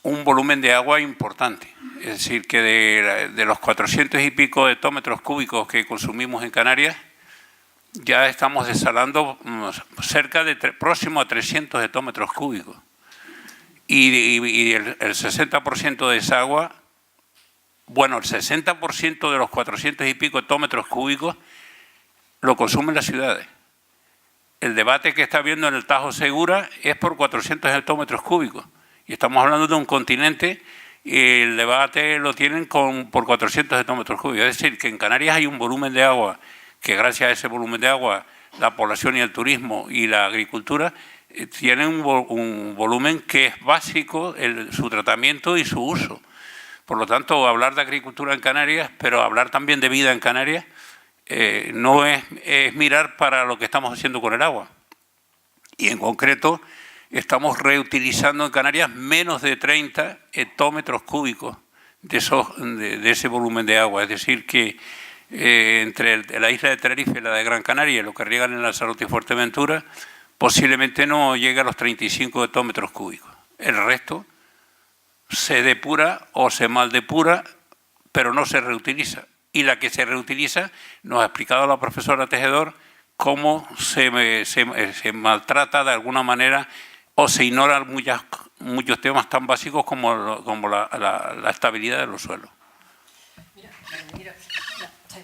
un volumen de agua importante. Es decir, que de los 400 y pico hectómetros cúbicos que consumimos en Canarias, ya estamos desalando próximo a 300 hectómetros cúbicos. Y el 60% de esa agua Bueno, el 60% de los 400 y pico hectómetros cúbicos lo consumen las ciudades. El debate que está habiendo en el Tajo Segura es por 400 hectómetros cúbicos. Y estamos hablando de un continente y el debate lo tienen por 400 hectómetros cúbicos. Es decir, que en Canarias hay un volumen de agua que gracias a ese volumen de agua la población y el turismo y la agricultura tienen un volumen que es básico, su tratamiento y su uso. Por lo tanto, hablar de agricultura en Canarias, pero hablar también de vida en Canarias, no es mirar para lo que estamos haciendo con el agua. Y en concreto, estamos reutilizando en Canarias menos de 30 hectómetros cúbicos de ese volumen de agua. Es decir, que entre la isla de Tenerife y la de Gran Canaria, lo que riegan en Lanzarote y Fuerteventura, posiblemente no llegue a los 35 hectómetros cúbicos. El resto se depura o se maldepura, pero no se reutiliza. Y la que se reutiliza, nos ha explicado la profesora Tejedor, cómo se maltrata de alguna manera o se ignoran muchos temas tan básicos como la estabilidad de los suelos. Mira, sí.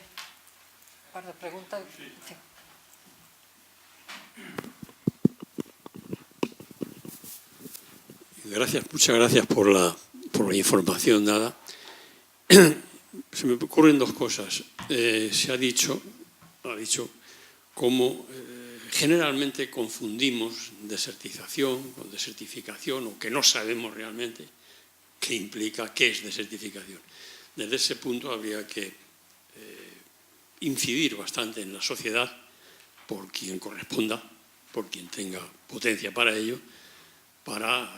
Guarda, pregunta. Sí. Gracias, muchas gracias por la información dada. Se me ocurren dos cosas. Se ha dicho cómo generalmente confundimos desertización con desertificación, o que no sabemos realmente qué implica, qué es desertificación. Desde ese punto habría que incidir bastante en la sociedad, por quien corresponda, por quien tenga potencia para ello, para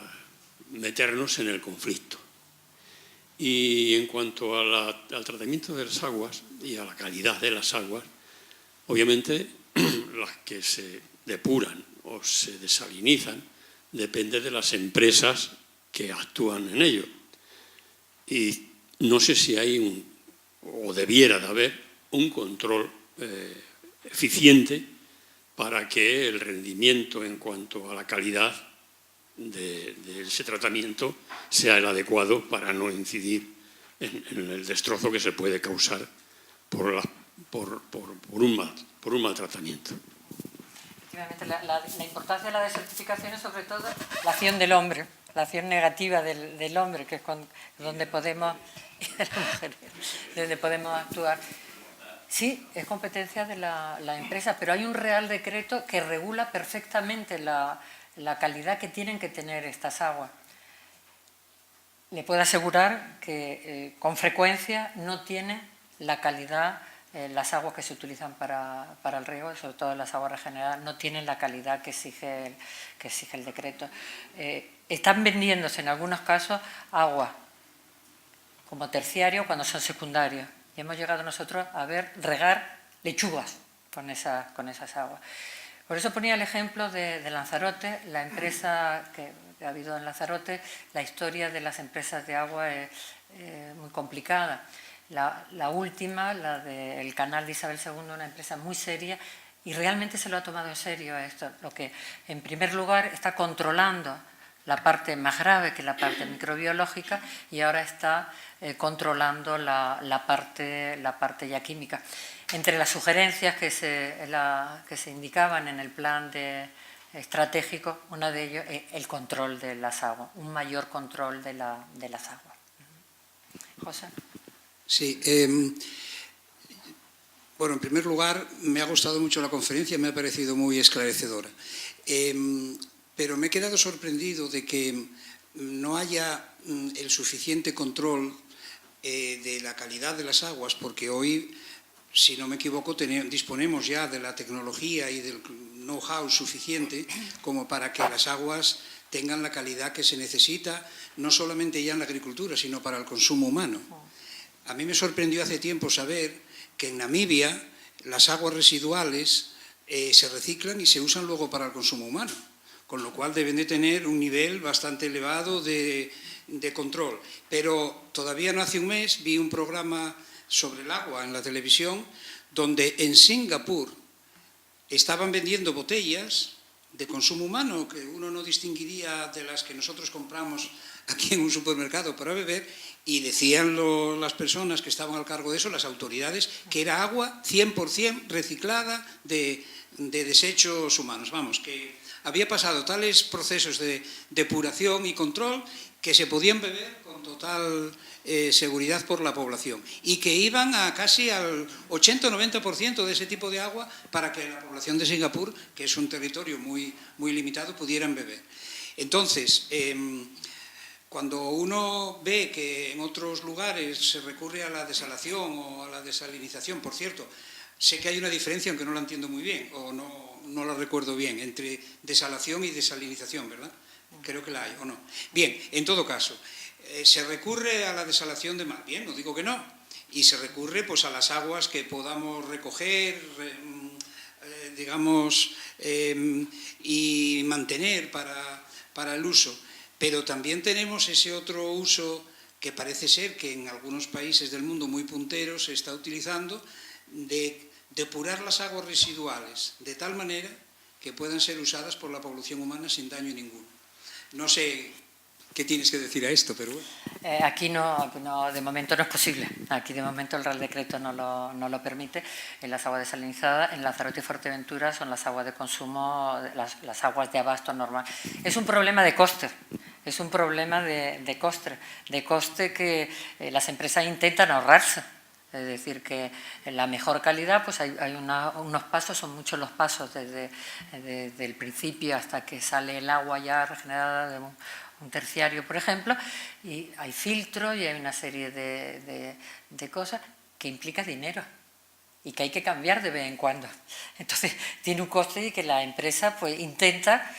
meternos en el conflicto. Y en cuanto al tratamiento de las aguas y a la calidad de las aguas, obviamente las que se depuran o se desalinizan depende de las empresas que actúan en ello. Y no sé si hay o debiera de haber un control eficiente para que el rendimiento en cuanto a la calidad de ese tratamiento sea el adecuado para no incidir en el destrozo que se puede causar por un mal tratamiento. Efectivamente, la importancia de la desertificación es sobre todo la acción del hombre, la acción negativa del hombre, que es donde podemos actuar. Sí, es competencia de la empresa, pero hay un Real Decreto que regula perfectamente la calidad que tienen que tener estas aguas. Le puedo asegurar que con frecuencia no tiene la calidad, las aguas que se utilizan para el riego, sobre todo las aguas regeneradas, no tienen la calidad que exige el decreto. Están vendiéndose en algunos casos aguas como terciario cuando son secundarios. Y hemos llegado nosotros a ver regar lechugas con esas aguas. Por eso ponía el ejemplo de Lanzarote, la empresa que ha habido en Lanzarote. La historia de las empresas de agua es muy complicada. La última, la del canal de Isabel II, una empresa muy seria, y realmente se lo ha tomado en serio esto, lo que en primer lugar está controlando la parte más grave, que es la parte microbiológica, y ahora está controlando la parte ya química. Entre las sugerencias que se indicaban en el plan estratégico, una de ellas es el control de las aguas, un mayor control de las aguas. José. Sí, bueno, en primer lugar, me ha gustado mucho la conferencia, me ha parecido muy esclarecedora. Pero me he quedado sorprendido de que no haya el suficiente control de la calidad de las aguas, porque hoy, si no me equivoco, disponemos ya de la tecnología y del know-how suficiente como para que las aguas tengan la calidad que se necesita, no solamente ya en la agricultura, sino para el consumo humano. A mí me sorprendió hace tiempo saber que en Namibia las aguas residuales se reciclan y se usan luego para el consumo humano, con lo cual deben de tener un nivel bastante elevado de control. Pero todavía no hace un mes vi un programa sobre el agua en la televisión, donde en Singapur estaban vendiendo botellas de consumo humano, que uno no distinguiría de las que nosotros compramos aquí en un supermercado para beber, y decían las personas que estaban al cargo de eso, las autoridades, que era agua 100% reciclada de desechos humanos. Vamos, que había pasado tales procesos de depuración y control que se podían beber con total seguridad por la población, y que iban a casi al 80 o 90% de ese tipo de agua para que la población de Singapur, que es un territorio muy limitado, pudieran beber. Entonces, cuando uno ve que en otros lugares se recurre a la desalación o a la desalinización, por cierto, sé que hay una diferencia, aunque no la entiendo muy bien, o no la recuerdo bien, entre desalación y desalinización, ¿verdad? Creo que la hay, ¿o no? Bien, en todo caso, se recurre a la desalación de mar, bien, no digo que no, y se recurre pues a las aguas que podamos recoger, digamos, y mantener para el uso. Pero también tenemos ese otro uso que parece ser que en algunos países del mundo muy punteros se está utilizando, de depurar las aguas residuales de tal manera que puedan ser usadas por la población humana sin daño ninguno. No sé qué tienes que decir a esto, pero bueno. Aquí no, de momento no es posible. Aquí de momento el Real Decreto no lo permite. En las aguas desalinizadas, en Lanzarote y Fuerteventura, son las aguas de consumo, las aguas de abasto normal. Es un problema de coste. Es un problema de coste que las empresas intentan ahorrarse. Es decir, que en la mejor calidad pues hay unos pasos, son muchos los pasos desde el principio hasta que sale el agua ya regenerada de un terciario, por ejemplo, y hay filtros y hay una serie de cosas que implica dinero y que hay que cambiar de vez en cuando. Entonces, tiene un coste y que la empresa pues intenta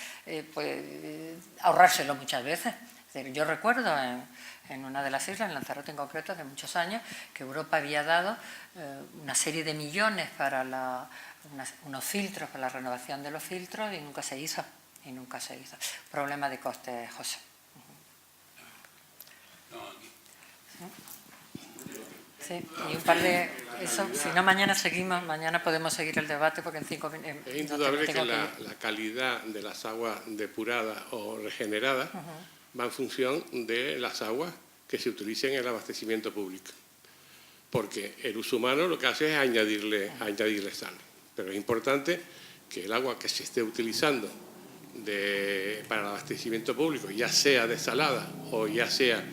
ahorrárselo muchas veces. Es decir, yo recuerdo en una de las islas, en Lanzarote en concreto, hace muchos años, que Europa había dado una serie de millones para unos filtros, para la renovación de los filtros, y nunca se hizo. Problema de coste, José. Sí, y un par de... Eso, si no, mañana seguimos, mañana podemos seguir el debate porque en 5 minutos... Es indudable que la calidad de las aguas depuradas o regeneradas va en función de las aguas que se utilicen en el abastecimiento público. Porque el uso humano lo que hace es añadirle sal. Pero es importante que el agua que se esté utilizando para el abastecimiento público, ya sea desalada o ya sea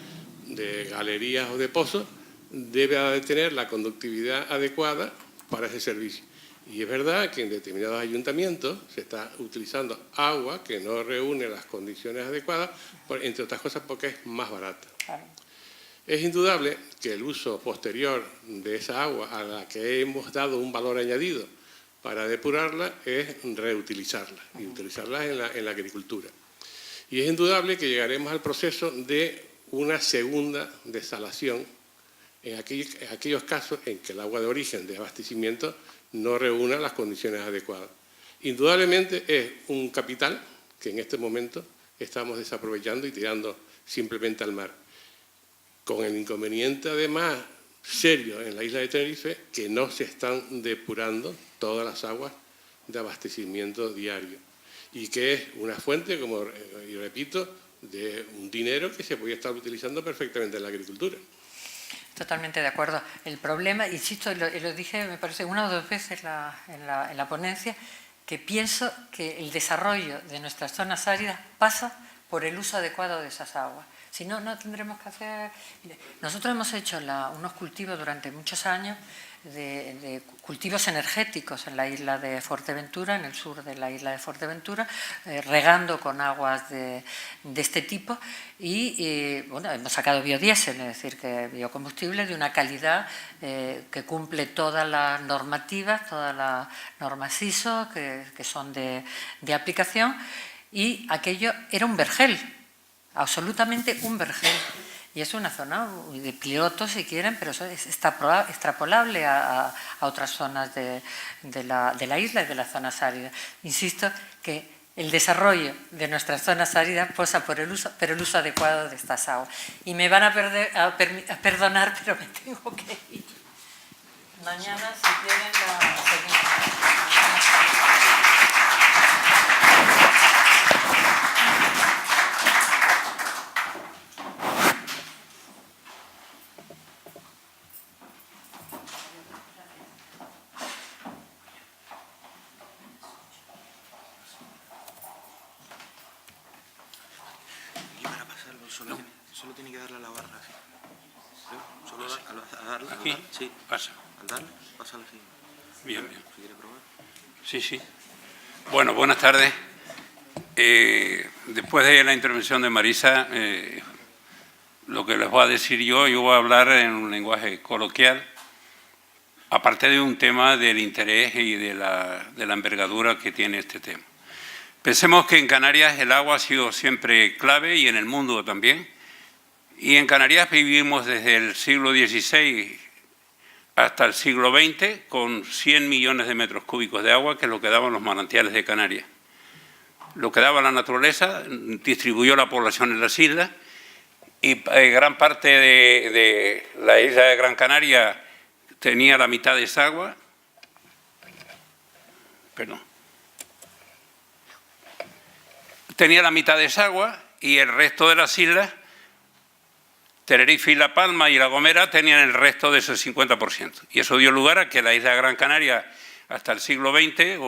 de galerías o de pozos, debe tener la conductividad adecuada para ese servicio. Y es verdad que en determinados ayuntamientos se está utilizando agua que no reúne las condiciones adecuadas, entre otras cosas porque es más barata. Claro. Es indudable que el uso posterior de esa agua a la que hemos dado un valor añadido para depurarla es reutilizarla y utilizarla en la agricultura. Y es indudable que llegaremos al proceso de una segunda desalación en aquellos casos en que el agua de origen de abastecimiento no reúna las condiciones adecuadas. Indudablemente es un capital que en este momento estamos desaprovechando y tirando simplemente al mar, con el inconveniente además serio en la isla de Tenerife que no se están depurando todas las aguas de abastecimiento diario y que es una fuente, como yo repito, de un dinero que se podría estar utilizando perfectamente en la agricultura. Totalmente de acuerdo. El problema, insisto, y lo dije, me parece, una o dos veces en la ponencia, que pienso que el desarrollo de nuestras zonas áridas pasa por el uso adecuado de esas aguas. Si no, no tendremos que hacer... Nosotros hemos hecho unos cultivos durante muchos años de cultivos energéticos en la isla de Fuerteventura, en el sur de la isla de Fuerteventura, regando con aguas de este tipo y bueno, hemos sacado biodiesel, es decir, que biocombustible de una calidad que cumple todas las normativas, todas las normas ISO que son de aplicación, y aquello era un vergel, absolutamente un vergel. Y es una zona de piloto, si quieren, pero eso es extrapolable a otras zonas de la isla y de las zonas áridas. Insisto que el desarrollo de nuestras zonas áridas pasa por el uso adecuado de estas aguas. Y me van a perdonar, pero me tengo que ir. Mañana, si quieren, la seguimos. Solo tiene que darle a la barra. ¿Sí? Solo a darle. ¿Aquí? Sí. Pasa. Al darle, pasa al elegir. Bien, bien. Si quiere probar. Sí, sí. Bueno, buenas tardes. Después de la intervención de Marisa, lo que les voy a decir yo voy a hablar en un lenguaje coloquial, aparte de un tema del interés y de la envergadura que tiene este tema. Pensemos que en Canarias el agua ha sido siempre clave y en el mundo también. Y en Canarias vivimos desde el siglo XVI hasta el siglo XX con 100 millones de metros cúbicos de agua, que es lo que daban los manantiales de Canarias. Lo que daba la naturaleza distribuyó la población en las islas y gran parte de la isla de Gran Canaria tenía la mitad de esa agua. Tenía la mitad de esa agua y el resto de las islas, Tenerife y La Palma y La Gomera, tenían el resto de ese 50%. Y eso dio lugar a que la isla de Gran Canaria, hasta el siglo XX,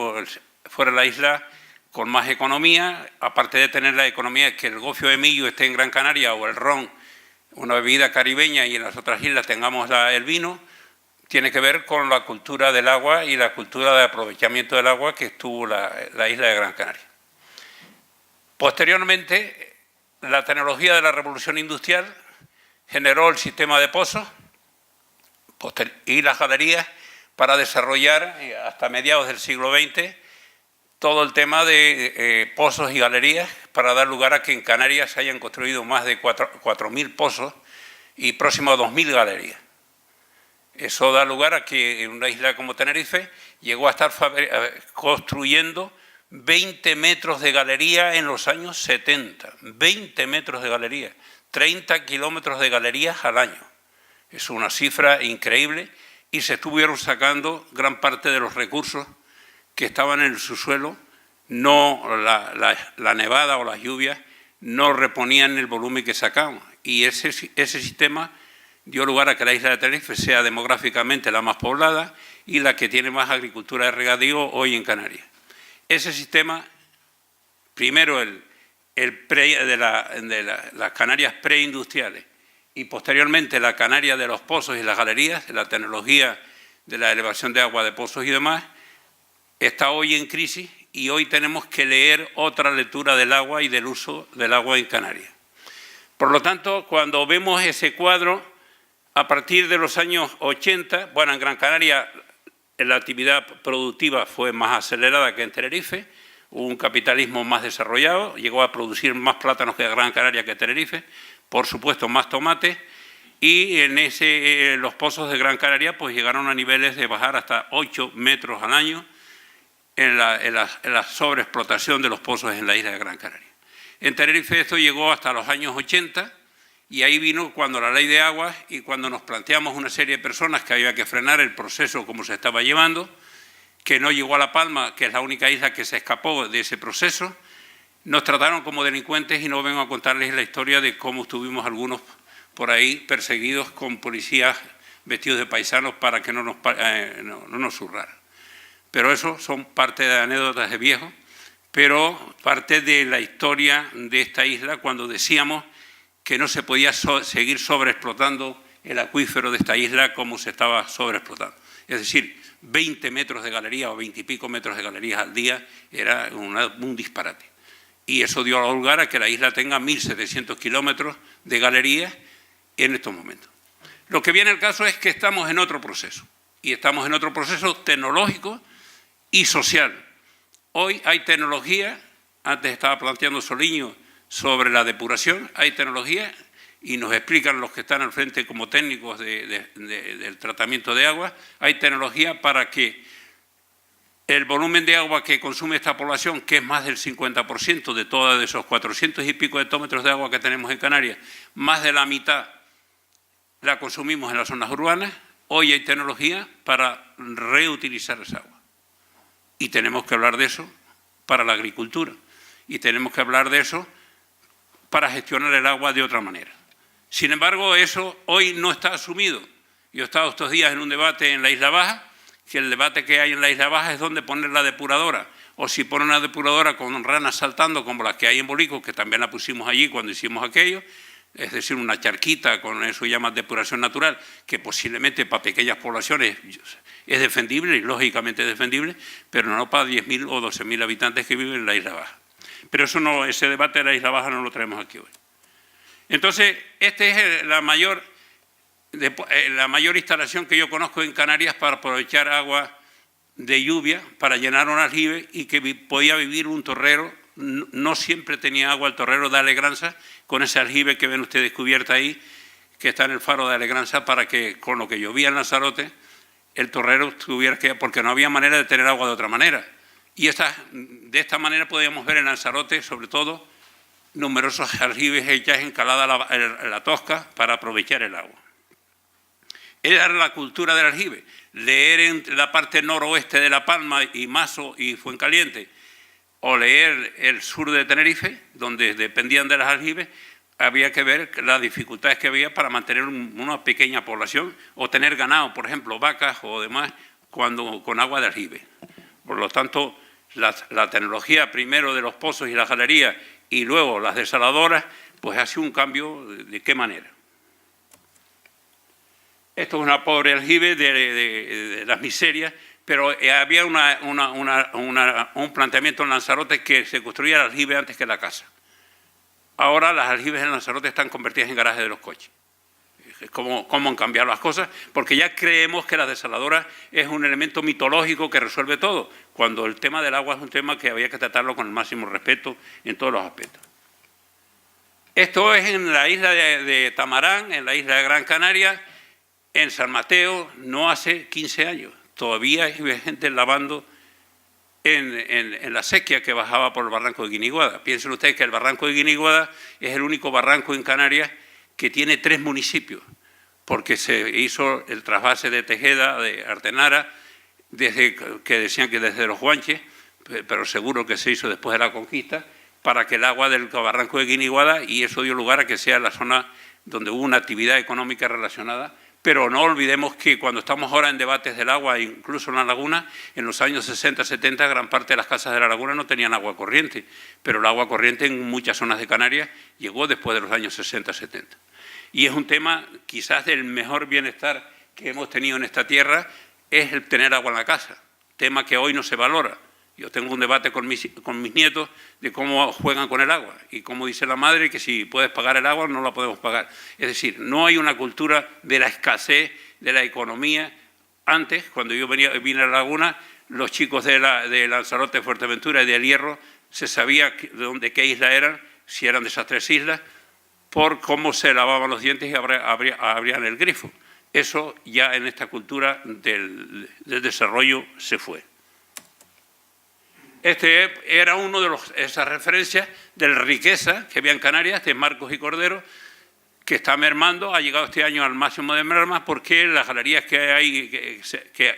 fuera la isla con más economía, aparte de tener la economía que el gofio de millo esté en Gran Canaria o el ron, una bebida caribeña, y en las otras islas tengamos el vino, tiene que ver con la cultura del agua y la cultura de aprovechamiento del agua que estuvo la isla de Gran Canaria. Posteriormente, la tecnología de la revolución industrial generó el sistema de pozos y las galerías para desarrollar, hasta mediados del siglo XX, todo el tema de pozos y galerías para dar lugar a que en Canarias se hayan construido más de 4.000 pozos y próximo a 2.000 galerías. Eso da lugar a que en una isla como Tenerife llegó a estar construyendo 20 metros de galería en los años 70. 20 metros de galería, 30 kilómetros de galerías al año. Es una cifra increíble y se estuvieron sacando gran parte de los recursos que estaban en el subsuelo. No, la nevada o las lluvias no reponían el volumen que sacaban. Y ese sistema dio lugar a que la isla de Tenerife sea demográficamente la más poblada y la que tiene más agricultura de regadío hoy en Canarias. Ese sistema, primero de las Canarias preindustriales y posteriormente la Canaria de los pozos y las galerías, de la tecnología de la elevación de agua de pozos y demás, está hoy en crisis y hoy tenemos que leer otra lectura del agua y del uso del agua en Canarias. Por lo tanto, cuando vemos ese cuadro, a partir de los años 80, bueno, en Gran Canaria la actividad productiva fue más acelerada que en Tenerife, hubo un capitalismo más desarrollado, llegó a producir más plátanos que Gran Canaria que Tenerife, por supuesto más tomates, y en los pozos de Gran Canaria pues llegaron a niveles de bajar hasta 8 metros al año en la sobreexplotación de los pozos en la isla de Gran Canaria. En Tenerife esto llegó hasta los años 80 y ahí vino cuando la ley de aguas y cuando nos planteamos una serie de personas que había que frenar el proceso como se estaba llevando, que no llegó a La Palma, que es la única isla que se escapó de ese proceso, nos trataron como delincuentes y no vengo a contarles la historia de cómo estuvimos algunos por ahí perseguidos con policías vestidos de paisanos para que no nos zurraran. Pero eso son parte de anécdotas de viejos, pero parte de la historia de esta isla cuando decíamos que no se podía seguir sobreexplotando el acuífero de esta isla como se estaba sobreexplotando. Es decir, 20 metros de galería o 20 y pico metros de galerías al día era un disparate. Y eso dio lugar a que la isla tenga 1.700 kilómetros de galerías en estos momentos. Lo que viene al caso es que estamos en otro proceso, y estamos en otro proceso tecnológico y social. Hoy hay tecnología, antes estaba planteando Soliño sobre la depuración, hay tecnología, y nos explican los que están al frente como técnicos del tratamiento de agua, hay tecnología para que el volumen de agua que consume esta población, que es más del 50% de todos esos 400 y pico hectómetros de agua que tenemos en Canarias, más de la mitad la consumimos en las zonas urbanas, hoy hay tecnología para reutilizar esa agua. Y tenemos que hablar de eso para la agricultura. Y tenemos que hablar de eso para gestionar el agua de otra manera. Sin embargo, eso hoy no está asumido. Yo he estado estos días en un debate en la Isla Baja, que el debate que hay en la Isla Baja es dónde poner la depuradora, o si ponen una depuradora con ranas saltando como las que hay en Bolico, que también la pusimos allí cuando hicimos aquello, es decir, una charquita, con eso llaman depuración natural, que posiblemente para pequeñas poblaciones es defendible y lógicamente es defendible, pero no para 10.000 o 12.000 habitantes que viven en la Isla Baja. Pero eso no, ese debate de la Isla Baja no lo traemos aquí hoy. Entonces, esta es la mayor instalación que yo conozco en Canarias para aprovechar agua de lluvia, para llenar un aljibe y que podía vivir un torrero. No siempre tenía agua el torrero de Alegranza, con ese aljibe que ven ustedes cubierta ahí, que está en el faro de Alegranza, para que con lo que llovía en Lanzarote, el torrero tuviera que... porque no había manera de tener agua de otra manera. Y de esta manera podíamos ver en Lanzarote, sobre todo, numerosos aljibes hechas en calada la tosca para aprovechar el agua. Era la cultura del aljibe. Leer en la parte noroeste de La Palma y Mazo y Fuencaliente, o leer el sur de Tenerife, donde dependían de las aljibes, había que ver las dificultades que había para mantener una pequeña población o tener ganado, por ejemplo, vacas o demás, con agua de aljibe. Por lo tanto, la tecnología primero de los pozos y las galerías y luego las desaladoras, pues ha sido un cambio de qué manera. Esto es una pobre aljibe de las miserias, pero había un planteamiento en Lanzarote que se construía el aljibe antes que la casa. Ahora las aljibes en Lanzarote están convertidas en garajes de los coches. ¿Cómo han cambiado las cosas? Porque ya creemos que la desaladora es un elemento mitológico que resuelve todo, cuando el tema del agua es un tema que había que tratarlo con el máximo respeto en todos los aspectos. Esto es en la isla de Tamarán, en la isla de Gran Canaria, en San Mateo, no hace 15 años. Todavía hay gente lavando en la sequía que bajaba por el barranco de Guiniguada. Piensen ustedes que el barranco de Guiniguada es el único barranco en Canarias que tiene 3 municipios, porque se hizo el trasvase de Tejeda, de Artenara, que decían que desde los Guanches, pero seguro que se hizo después de la conquista, para que el agua del barranco de Guiniguada, y eso dio lugar a que sea la zona donde hubo una actividad económica relacionada. Pero no olvidemos que cuando estamos ahora en debates del agua, incluso en la laguna, en los años 60-70 gran parte de las casas de la laguna no tenían agua corriente, pero el agua corriente en muchas zonas de Canarias llegó después de los años 60-70. Y es un tema quizás del mejor bienestar que hemos tenido en esta tierra, es el tener agua en la casa, tema que hoy no se valora. Yo tengo un debate con mis nietos de cómo juegan con el agua y cómo dice la madre que si puedes pagar el agua no la podemos pagar. Es decir, no hay una cultura de la escasez, de la economía. Antes, cuando yo vine a la laguna, los chicos de Lanzarote, Fuerteventura y del Hierro se sabía de qué isla eran, si eran de esas 3 islas, por cómo se lavaban los dientes y abrían el grifo. Eso ya en esta cultura del desarrollo se fue. Este era uno de esas referencias de la riqueza que había en Canarias, de Marcos y Cordero, que está mermando, ha llegado este año al máximo de merma, porque las galerías que hay,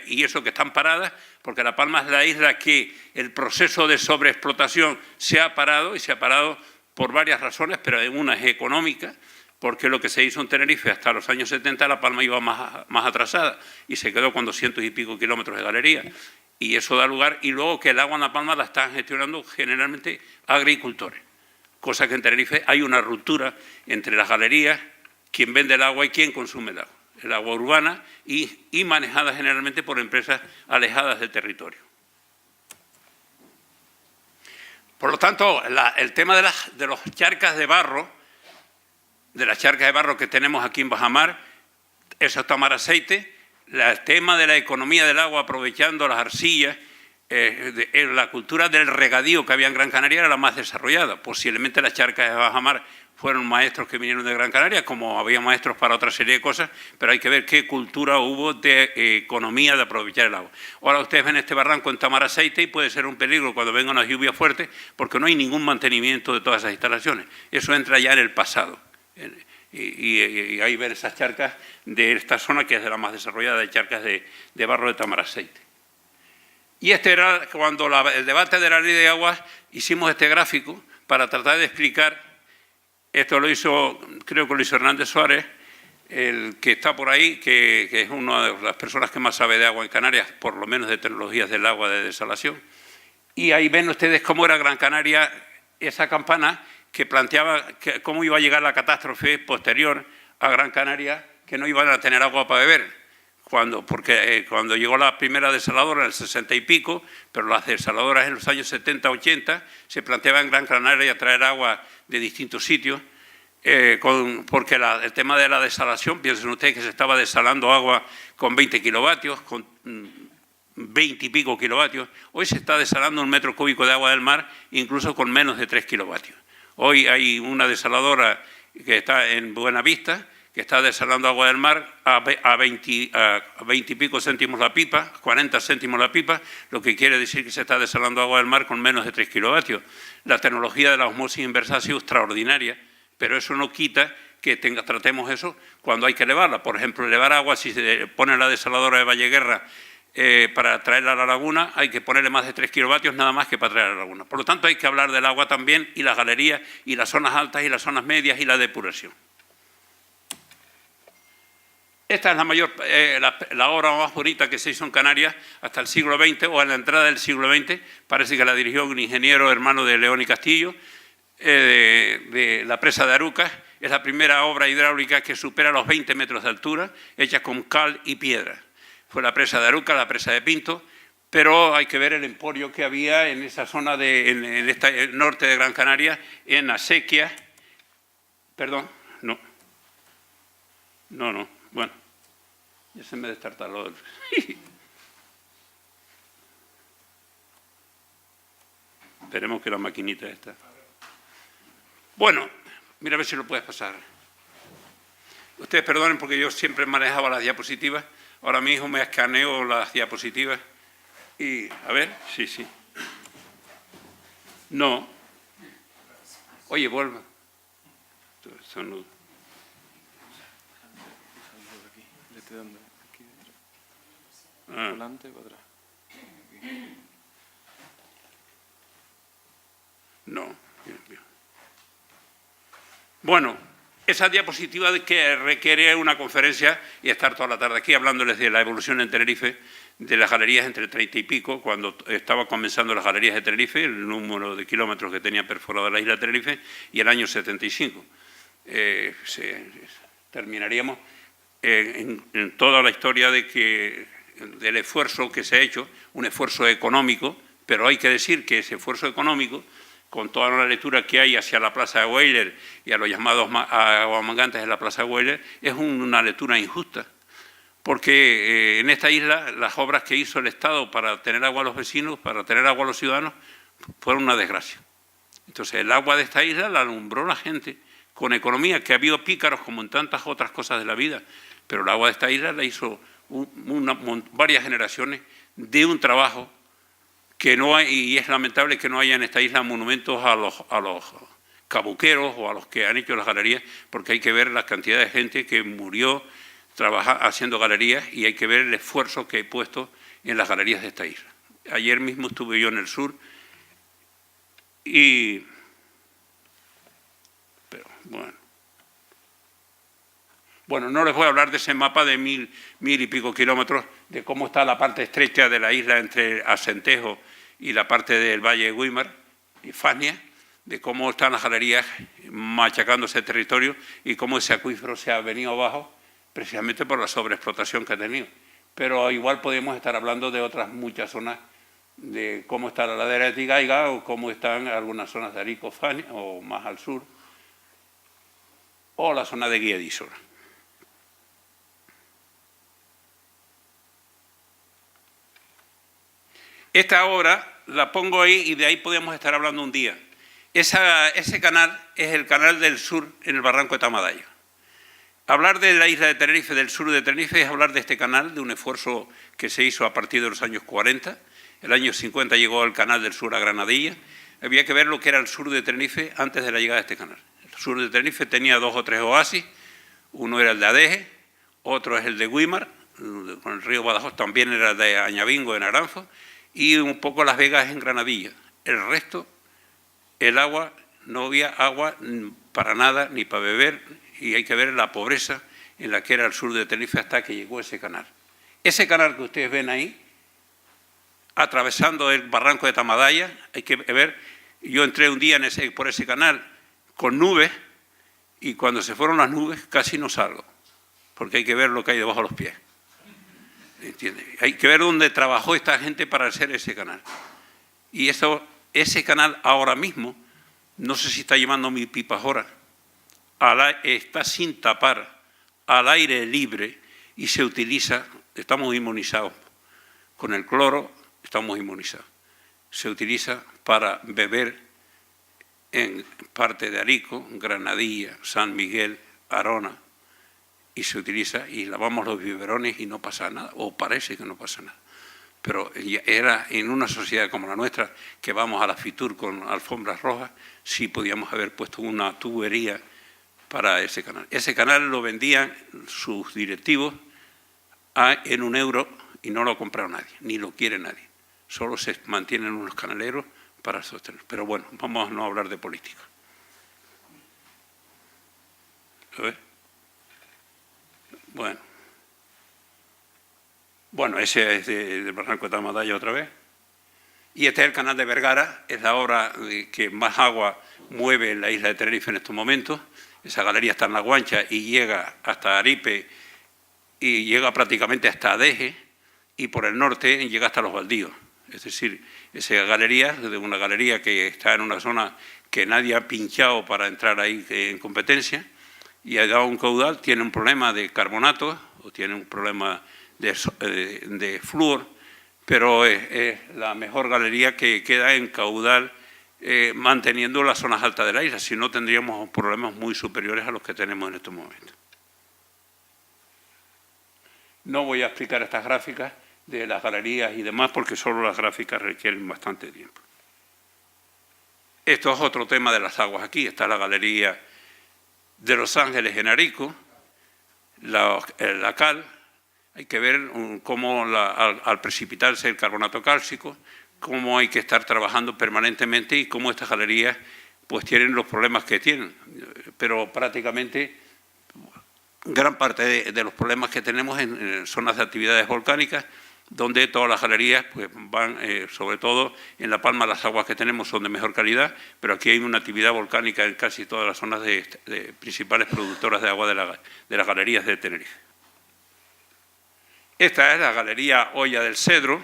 y eso que están paradas, porque La Palma es la isla que el proceso de sobreexplotación se ha parado, y se ha parado por varias razones, pero una es económica, porque lo que se hizo en Tenerife hasta los años 70, La Palma iba más atrasada, y se quedó con 200 y pico kilómetros de galería. Y eso da lugar, y luego que el agua en La Palma la están gestionando generalmente agricultores, cosa que en Tenerife hay una ruptura entre las galerías, quien vende el agua y quien consume el agua urbana, y manejada generalmente por empresas alejadas del territorio. Por lo tanto, el tema de las charcas de barro, de las charcas de barro que tenemos aquí en Bajamar, eso es tomar aceite. El tema de la economía del agua, aprovechando las arcillas, la cultura del regadío que había en Gran Canaria era la más desarrollada. Posiblemente las charcas de Bajamar fueron maestros que vinieron de Gran Canaria, como había maestros para otra serie de cosas, pero hay que ver qué cultura hubo de economía de aprovechar el agua. Ahora ustedes ven este barranco en Tamar Aceite y puede ser un peligro cuando vengan las lluvias fuertes, porque no hay ningún mantenimiento de todas esas instalaciones. Eso entra ya en el pasado. Y ahí ven esas charcas de esta zona que es de la más desarrollada de charcas de barro de Tamar Aceite. Y este era cuando el debate de la ley de aguas, hicimos este gráfico para tratar de explicar, esto lo hizo, creo que lo hizo Hernández Suárez, el que está por ahí, que es una de las personas que más sabe de agua en Canarias, por lo menos de tecnologías del agua de desalación. Y ahí ven ustedes cómo era Gran Canaria, esa campana, que planteaba cómo iba a llegar la catástrofe posterior a Gran Canaria, que no iban a tener agua para beber. Porque cuando llegó la primera desaladora en el 60 y pico, pero las desaladoras en los años 70, 80, se planteaba en Gran Canaria traer agua de distintos sitios, porque el tema de la desalación, piensen ustedes que se estaba desalando agua con 20 kilovatios, con 20 y pico kilovatios. Hoy se está desalando 1 metro cúbico de agua del mar, incluso con menos de 3 kilovatios. Hoy hay una desaladora que está en Buenavista, que está desalando agua del mar a 20 y pico céntimos la pipa, 40 céntimos la pipa, lo que quiere decir que se está desalando agua del mar con menos de 3 kilovatios. La tecnología de la osmosis inversa ha sido extraordinaria, pero eso no quita que tratemos eso cuando hay que elevarla. Por ejemplo, elevar agua, si se pone la desaladora de Valleguerra para traerla a la laguna, hay que ponerle más de 3 kilovatios nada más que para traer a la laguna. Por lo tanto, hay que hablar del agua también, y las galerías, y las zonas altas, y las zonas medias, y la depuración. Esta es la obra más bonita que se hizo en Canarias hasta el siglo XX, o a la entrada del siglo XX. Parece que la dirigió un ingeniero hermano de León y Castillo, de la presa de Arucas. Es la primera obra hidráulica que supera los 20 metros de altura, hecha con cal y piedra. Fue la presa de Arucas, la presa de Pinto, pero hay que ver el emporio que había en esa zona, en este norte de Gran Canaria, en acequias. Perdón, no, bueno, ya se me destartaló. Esperemos que la maquinita está. Bueno, mira a ver si lo puedes pasar. Ustedes perdonen porque yo siempre manejaba las diapositivas. Ahora mi hijo me escaneó las diapositivas y, a ver, sí. No. Oye, vuelva. Son... Adelante para atrás. No. Bien. Bueno, esa diapositiva que requiere una conferencia y estar toda la tarde aquí hablándoles de la evolución en Tenerife, de las galerías entre 30 y pico, cuando estaba comenzando las galerías de Tenerife, el número de kilómetros que tenía perforada la isla de Tenerife, y el año 75. Terminaríamos en toda la historia del esfuerzo que se ha hecho, un esfuerzo económico, pero hay que decir que ese esfuerzo económico, con toda la lectura que hay hacia la Plaza de Weyler y a los llamados aguamangantes de la Plaza de Weyler, es una lectura injusta. Porque en esta isla las obras que hizo el Estado para tener agua a los vecinos, para tener agua a los ciudadanos, fueron una desgracia. Entonces el agua de esta isla la alumbró la gente con economía, que ha habido pícaros como en tantas otras cosas de la vida, pero el agua de esta isla la hizo varias generaciones de un trabajo que no hay, y es lamentable que no haya en esta isla monumentos a los cabuqueros o a los que han hecho las galerías, porque hay que ver la cantidad de gente que murió haciendo galerías, y hay que ver el esfuerzo que he puesto en las galerías de esta isla. Ayer mismo estuve yo en el sur pero bueno, no les voy a hablar de ese mapa de mil y pico kilómetros, de cómo está la parte estrecha de la isla entre Acentejo y la parte del Valle de Güímar y Fania, de cómo están las galerías machacando ese territorio y cómo ese acuífero se ha venido abajo precisamente por la sobreexplotación que ha tenido. Pero igual podemos estar hablando de otras muchas zonas, de cómo está la ladera de Tigaiga o cómo están algunas zonas de Arico, Fania, o más al sur, o la zona de Guiedísora. Esta obra la pongo ahí y de ahí podemos estar hablando un día. Ese canal es el canal del sur en el barranco de Tamadaya. Hablar de la isla de Tenerife, del sur de Tenerife, es hablar de este canal, de un esfuerzo que se hizo a partir de los años 40. El año 50 llegó el canal del sur a Granadilla. Había que ver lo que era el sur de Tenerife antes de la llegada de este canal. El sur de Tenerife tenía 2 o 3 oasis. Uno era el de Adeje, otro es el de Güímar, con el río Badajoz, también era el de Añabingo, en Aranzo, y un poco Las Vegas en Granadilla. El resto, el agua, no había agua para nada, ni para beber, y hay que ver la pobreza en la que era el sur de Tenerife hasta que llegó ese canal. Ese canal que ustedes ven ahí, atravesando el barranco de Tamadaya, hay que ver, yo entré un día por ese canal con nubes, y cuando se fueron las nubes casi no salgo, porque hay que ver lo que hay debajo de los pies. ¿Entiendes? Hay que ver dónde trabajó esta gente para hacer ese canal. Y ese canal ahora mismo, no sé si está llevando mi pipa ahora, está sin tapar, al aire libre, y se utiliza, estamos inmunizados con el cloro, estamos inmunizados. Se utiliza para beber en parte de Arico, Granadilla, San Miguel, Arona, y se utiliza y lavamos los biberones y no pasa nada, o parece que no pasa nada. Pero era en una sociedad como la nuestra, que vamos a la Fitur con alfombras rojas, sí podíamos haber puesto una tubería para ese canal. Ese canal lo vendían sus directivos en €1 y no lo ha comprado nadie, ni lo quiere nadie. Solo se mantienen unos canaleros para sostener. Pero bueno, vamos a no hablar de política. ¿Lo ves? Bueno, ese es del Barranco de Tamadalla otra vez. Y este es el canal de Vergara, es la obra que más agua mueve en la isla de Tenerife en estos momentos. Esa galería está en La Guancha y llega hasta Aripe y llega prácticamente hasta Adeje, y por el norte llega hasta Los Baldíos. Es decir, esa galería es una galería que está en una zona que nadie ha pinchado para entrar ahí en competencia, y ha dado un caudal, tiene un problema de carbonato o tiene un problema de flúor, pero es la mejor galería que queda en caudal, manteniendo las zonas altas de la isla, si no tendríamos problemas muy superiores a los que tenemos en estos momentos. No voy a explicar estas gráficas de las galerías y demás, porque solo las gráficas requieren bastante tiempo. Esto es otro tema de las aguas aquí. Está la galería de Los Ángeles en Arico, la cal. Hay que ver cómo al precipitarse el carbonato cálcico, cómo hay que estar trabajando permanentemente y cómo estas galerías pues tienen los problemas que tienen. Pero prácticamente gran parte de los problemas que tenemos en zonas de actividades volcánicas, donde todas las galerías pues van, sobre todo en La Palma las aguas que tenemos son de mejor calidad, pero aquí hay una actividad volcánica en casi todas las zonas de principales productoras de agua de las galerías de Tenerife. Esta es la galería Olla del Cedro,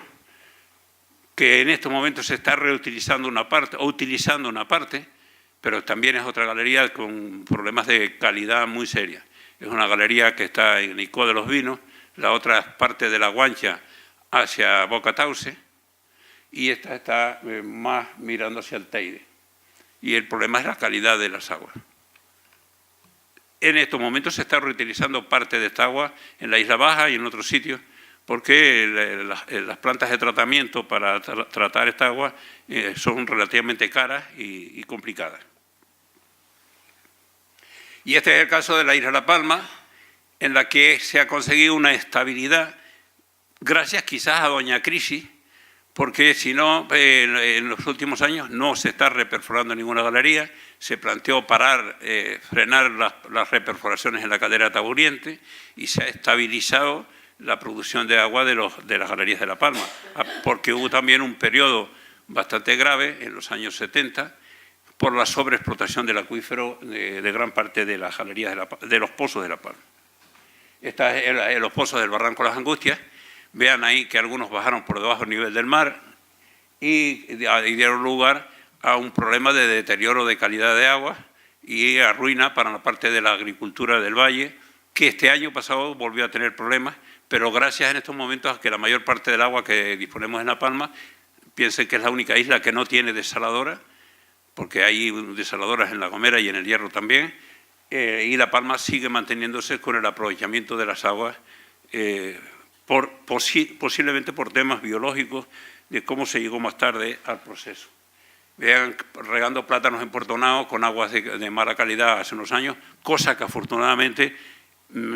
que en estos momentos se está reutilizando una parte, o utilizando una parte, pero también es otra galería con problemas de calidad muy serias. Es una galería que está en Icó de los Vinos, la otra es parte de La Guancha hacia Boca Tauce, y esta está más mirando hacia el Teide. Y el problema es la calidad de las aguas. En estos momentos se está reutilizando parte de esta agua en la Isla Baja y en otros sitios, porque las plantas de tratamiento para tratar esta agua son relativamente caras y complicadas. Y este es el caso de la isla La Palma, en la que se ha conseguido una estabilidad, gracias quizás a doña Crisis, porque si no, en los últimos años no se está reperforando ninguna galería, se planteó frenar las reperforaciones en la caldera Taburiente y se ha estabilizado la producción de agua de las galerías de La Palma, porque hubo también un periodo bastante grave en los años 70 por la sobreexplotación del acuífero de gran parte de las galerías de los pozos de La Palma. Esta es los pozos del Barranco de las Angustias. Vean ahí que algunos bajaron por debajo del nivel del mar y dieron lugar a un problema de deterioro de calidad de agua y a ruina para la parte de la agricultura del valle, que este año pasado volvió a tener problemas, pero gracias en estos momentos a que la mayor parte del agua que disponemos en La Palma, piensen que es la única isla que no tiene desaladora, porque hay desaladoras en La Gomera y en El Hierro también, y La Palma sigue manteniéndose con el aprovechamiento de las aguas, posiblemente por temas biológicos de cómo se llegó más tarde al proceso. Vean, regando plátanos en Puerto Nao con aguas de mala calidad hace unos años, cosa que afortunadamente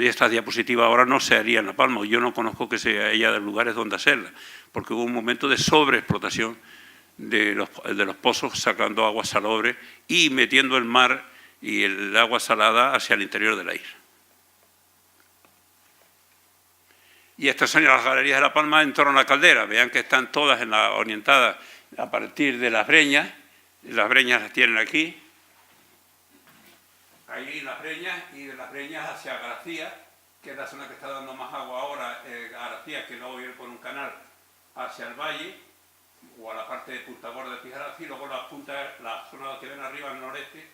esta diapositiva ahora no se haría en La Palma. Yo no conozco que se haya lugares donde hacerla, porque hubo un momento de sobreexplotación de los pozos, sacando agua salobre y metiendo el mar y el agua salada hacia el interior de la isla. Y estas son las galerías de La Palma en torno a la caldera. Vean que están todas orientadas a partir de las breñas. Las breñas las tienen aquí. ahí en Las Breñas, y de Las Breñas hacia García, que es la zona que está dando más agua ahora, García, que luego viene por un canal hacia el valle, o a la parte de Punta Gorda de Fijarazzi, y luego la zona que ven arriba al noreste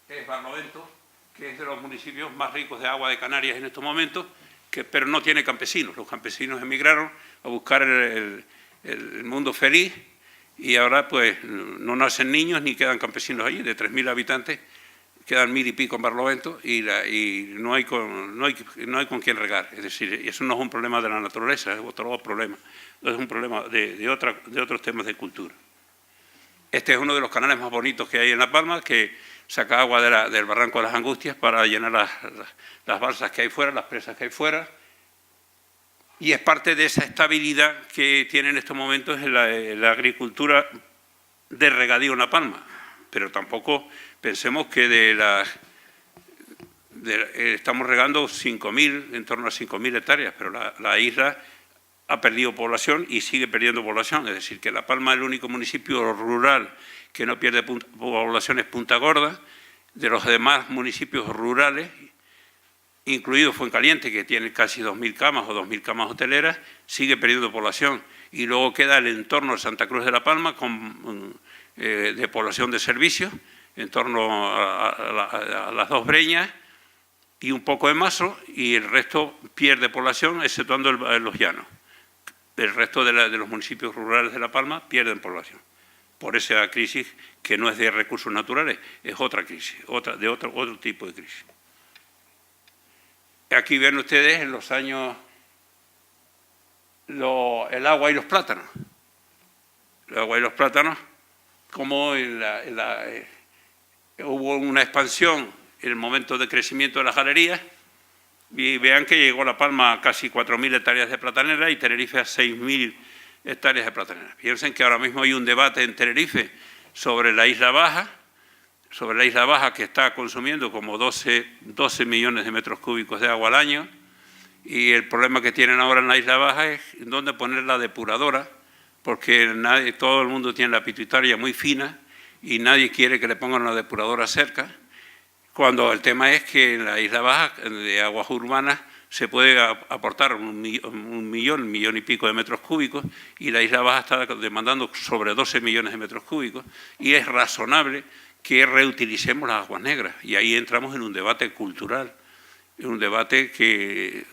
es Barlovento, que es de los municipios más ricos de agua de Canarias en estos momentos, pero no tiene campesinos. Los campesinos emigraron a buscar el mundo feliz y ahora pues no nacen niños ni quedan campesinos allí. De 3.000 habitantes quedan 1.000 y pico en Barlovento y no hay con quién regar. Es decir, eso no es un problema de la naturaleza, es otro problema. Es un problema de otros temas de cultura. Este es uno de los canales más bonitos que hay en La Palma, que saca agua del Barranco de las Angustias para llenar las balsas que hay fuera, las presas que hay fuera, y es parte de esa estabilidad que tiene en estos momentos en la agricultura de regadío en La Palma. Pero tampoco pensemos que estamos regando 5.000, en torno a 5.000 hectáreas, pero la isla ha perdido población y sigue perdiendo población. Es decir, que La Palma es el único municipio rural que no pierde población, es Punta Gorda. De los demás municipios rurales, incluido Fuencaliente, que tiene casi 2.000 camas o 2.000 camas hoteleras, sigue perdiendo población. Y luego queda el entorno de Santa Cruz de La Palma de población de servicios, en torno a las dos Breñas y un poco de Maso, y el resto pierde población, exceptuando los llanos. El resto de los municipios rurales de La Palma pierden población, por esa crisis que no es de recursos naturales, es otra crisis, otro tipo de crisis. Aquí ven ustedes en los años el agua y los plátanos. El agua y los plátanos, como hubo una expansión en el momento de crecimiento de las galerías, y vean que llegó La Palma a casi 4.000 hectáreas de platanera y Tenerife a 6.000 hectáreas de platanera. Piensen que ahora mismo hay un debate en Tenerife sobre la Isla Baja, que está consumiendo como 12 millones de metros cúbicos de agua al año, y el problema que tienen ahora en la Isla Baja es dónde poner la depuradora, porque todo el mundo tiene la pituitaria muy fina y nadie quiere que le pongan una depuradora cerca, cuando el tema es que en la Isla Baja de aguas urbanas se puede aportar un millón y pico de metros cúbicos, y la Isla Baja está demandando sobre 12 millones de metros cúbicos, y es razonable que reutilicemos las aguas negras. Y ahí entramos en un debate cultural, en un debate que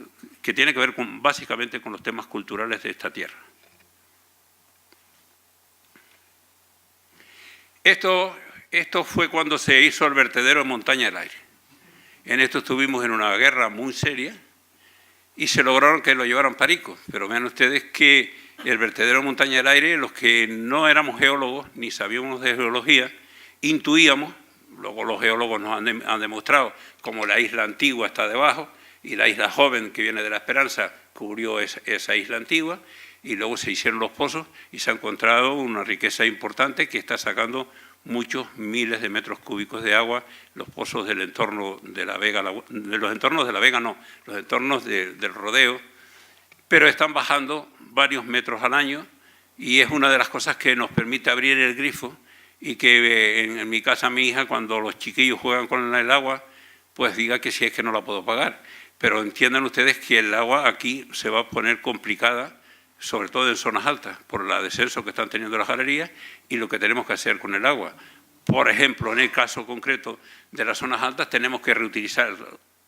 tiene que ver básicamente con los temas culturales de esta tierra. Esto fue cuando se hizo el vertedero en Montaña del Aire. En esto estuvimos en una guerra muy seria y se lograron que lo llevaran Perico. Pero vean ustedes que el vertedero en Montaña del Aire, los que no éramos geólogos ni sabíamos de geología, intuíamos, luego los geólogos nos han demostrado, como la isla antigua está debajo y la isla joven que viene de la Esperanza cubrió esa isla antigua, y luego se hicieron los pozos y se ha encontrado una riqueza importante que está sacando muchos miles de metros cúbicos de agua, los pozos del entorno de la Vega, los entornos de la Vega no, los entornos del Rodeo, pero están bajando varios metros al año, y es una de las cosas que nos permite abrir el grifo, y que en mi casa mi hija, cuando los chiquillos juegan con el agua, pues diga que si es que no la puedo pagar. Pero entiendan ustedes que el agua aquí se va a poner complicada, sobre todo en zonas altas, por el descenso que están teniendo las galerías y lo que tenemos que hacer con el agua. Por ejemplo, en el caso concreto de las zonas altas, tenemos que reutilizar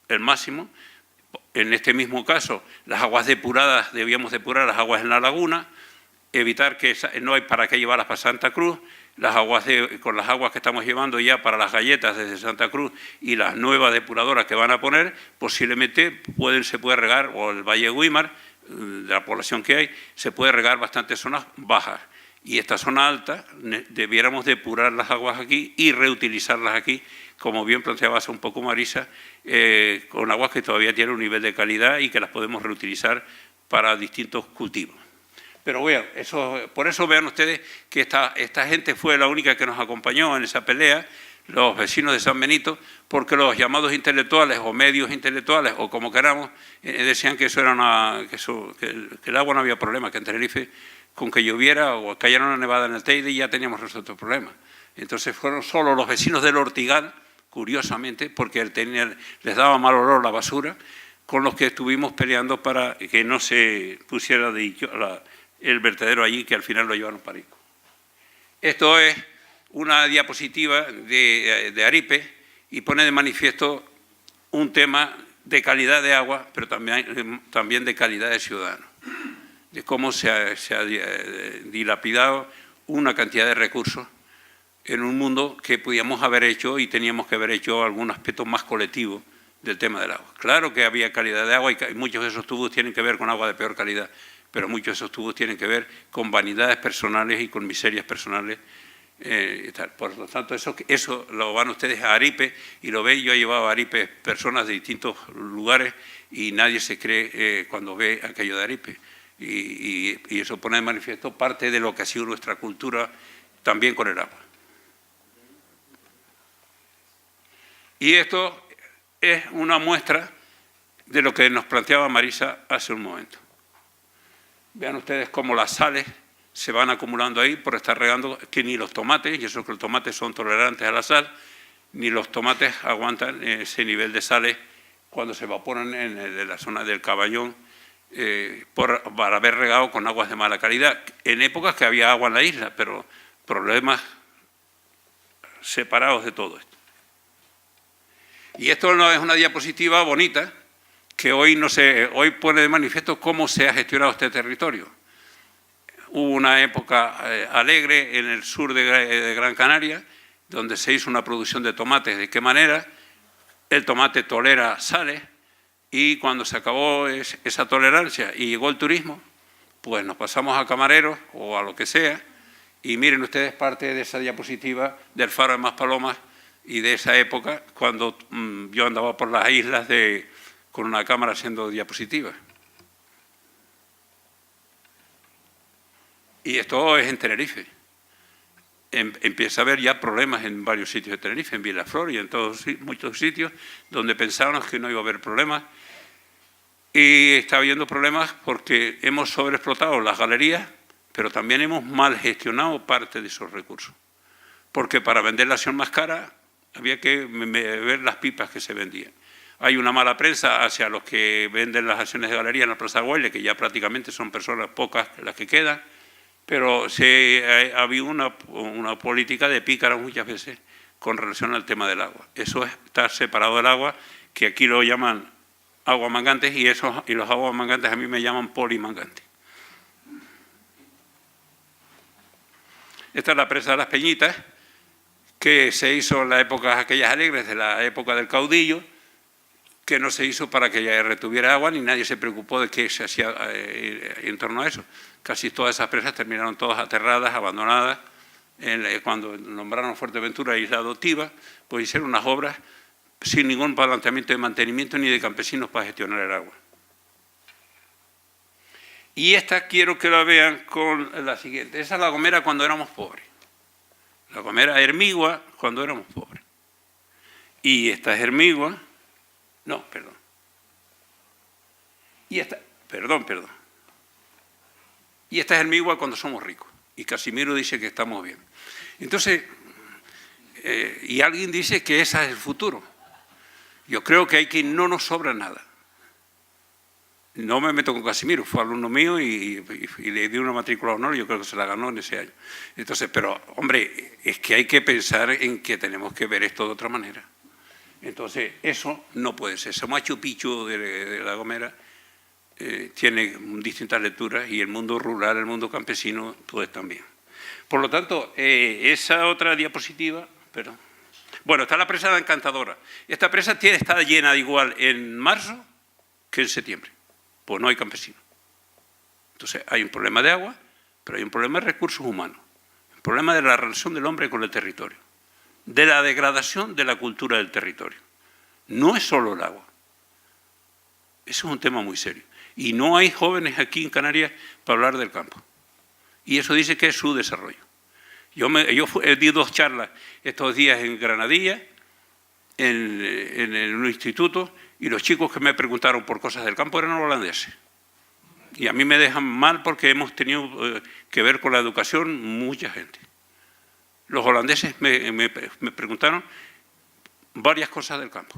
el máximo. En este mismo caso, las aguas depuradas, debíamos depurar las aguas en la laguna, evitar que no hay para qué llevarlas para Santa Cruz, con las aguas que estamos llevando ya para las galletas desde Santa Cruz y las nuevas depuradoras que van a poner, posiblemente se puede regar, o el Valle Güímar, de la población que hay, se puede regar bastantes zonas bajas. Y esta zona alta debiéramos depurar las aguas aquí y reutilizarlas aquí, como bien planteaba hace un poco Marisa, con aguas que todavía tienen un nivel de calidad y que las podemos reutilizar para distintos cultivos. Pero bueno, por eso vean ustedes que esta gente fue la única que nos acompañó en esa pelea, los vecinos de San Benito, porque los llamados intelectuales o medios intelectuales, o como queramos, decían que que el agua no había problema, que en Tenerife, con que lloviera o cayera una nevada en el Teide, ya teníamos resuelto el problema. Entonces fueron solo los vecinos del Ortigal, curiosamente, porque les daba mal olor la basura, con los que estuvimos peleando para que no se pusiera el vertedero allí, que al final lo llevaron para Ico. Esto es una diapositiva de Aripe y pone de manifiesto un tema de calidad de agua, pero también de calidad de ciudadano, de cómo se ha dilapidado una cantidad de recursos en un mundo que podíamos haber hecho y teníamos que haber hecho algún aspecto más colectivo del tema del agua. Claro que había calidad de agua y muchos de esos tubos tienen que ver con agua de peor calidad, pero muchos de esos tubos tienen que ver con vanidades personales y con miserias personales. Y tal. Por lo tanto, eso lo van ustedes a Aripe y lo ven. Yo he llevado a Aripe personas de distintos lugares y nadie se cree cuando ve aquello de Aripe. Y eso pone de manifiesto parte de lo que ha sido nuestra cultura también con el agua. Y esto es una muestra de lo que nos planteaba Marisa hace un momento. Vean ustedes cómo las sales se van acumulando ahí por estar regando, que ni los tomates, y eso que los tomates son tolerantes a la sal, ni los tomates aguantan ese nivel de sales cuando se evaporan en la zona del Caballón para haber regado con aguas de mala calidad. En épocas que había agua en la isla, pero problemas separados de todo esto. Y esto no es una diapositiva bonita que hoy pone de manifiesto cómo se ha gestionado este territorio. Hubo una época alegre en el sur de Gran Canaria, donde se hizo una producción de tomates. ¿De qué manera? El tomate tolera sales y cuando se acabó esa tolerancia y llegó el turismo, pues nos pasamos a camareros o a lo que sea y miren ustedes parte de esa diapositiva del Faro de Maspalomas y de esa época cuando yo andaba por las islas con una cámara haciendo diapositivas. Y esto es en Tenerife. Empieza a haber ya problemas en varios sitios de Tenerife, en Vilaflor y en muchos sitios donde pensábamos que no iba a haber problemas. Y está habiendo problemas porque hemos sobreexplotado las galerías, pero también hemos mal gestionado parte de esos recursos. Porque para vender la acción más cara había que ver las pipas que se vendían. Hay una mala prensa hacia los que venden las acciones de galería en la Plaza Güell, que ya prácticamente son personas pocas las que quedan, pero ha habido una política de pícaros muchas veces con relación al tema del agua. Eso es estar separado del agua, que aquí lo llaman aguas mangantes y los aguas mangantes a mí me llaman polimangantes. Esta es la presa de las Peñitas, que se hizo en las épocas aquellas alegres de la época del caudillo, que no se hizo para que retuviera agua, ni nadie se preocupó de qué se hacía en torno a eso. Casi todas esas presas terminaron todas aterradas, abandonadas. Cuando nombraron Fuerteventura isla adoptiva, pues hicieron unas obras sin ningún planteamiento de mantenimiento ni de campesinos para gestionar el agua. Y esta quiero que la vean con la siguiente. Esa es La Gomera cuando éramos pobres. La Gomera Hermigua cuando éramos pobres. Y esta es Hermigua. No, perdón. Y esta, perdón. Y esta es Hermigua cuando somos ricos. Y Casimiro dice que estamos bien. Entonces, y alguien dice que ese es el futuro. Yo creo que hay que no nos sobra nada. No me meto con Casimiro, fue alumno mío y le di una matrícula de honor, yo creo que se la ganó en ese año. Entonces, pero, hombre, es que hay que pensar en que tenemos que ver esto de otra manera. Entonces, eso no puede ser. Ese Machu Picchu de La Gomera tiene distintas lecturas y el mundo rural, el mundo campesino, pues también. Por lo tanto, esa otra diapositiva, perdón. Bueno, está la presa de Encantadora. Esta presa está llena igual en marzo que en septiembre. Pues no hay campesinos. Entonces, hay un problema de agua, pero hay un problema de recursos humanos. Un problema de la relación del hombre con el territorio. De la degradación de la cultura del territorio. No es solo el agua. Eso es un tema muy serio. Y no hay jóvenes aquí en Canarias para hablar del campo. Y eso dice que es su desarrollo. Yo di 2 charlas estos días en Granadilla, en un instituto, y los chicos que me preguntaron por cosas del campo eran holandeses. Y a mí me dejan mal porque hemos tenido que ver con la educación mucha gente. Los holandeses me preguntaron varias cosas del campo.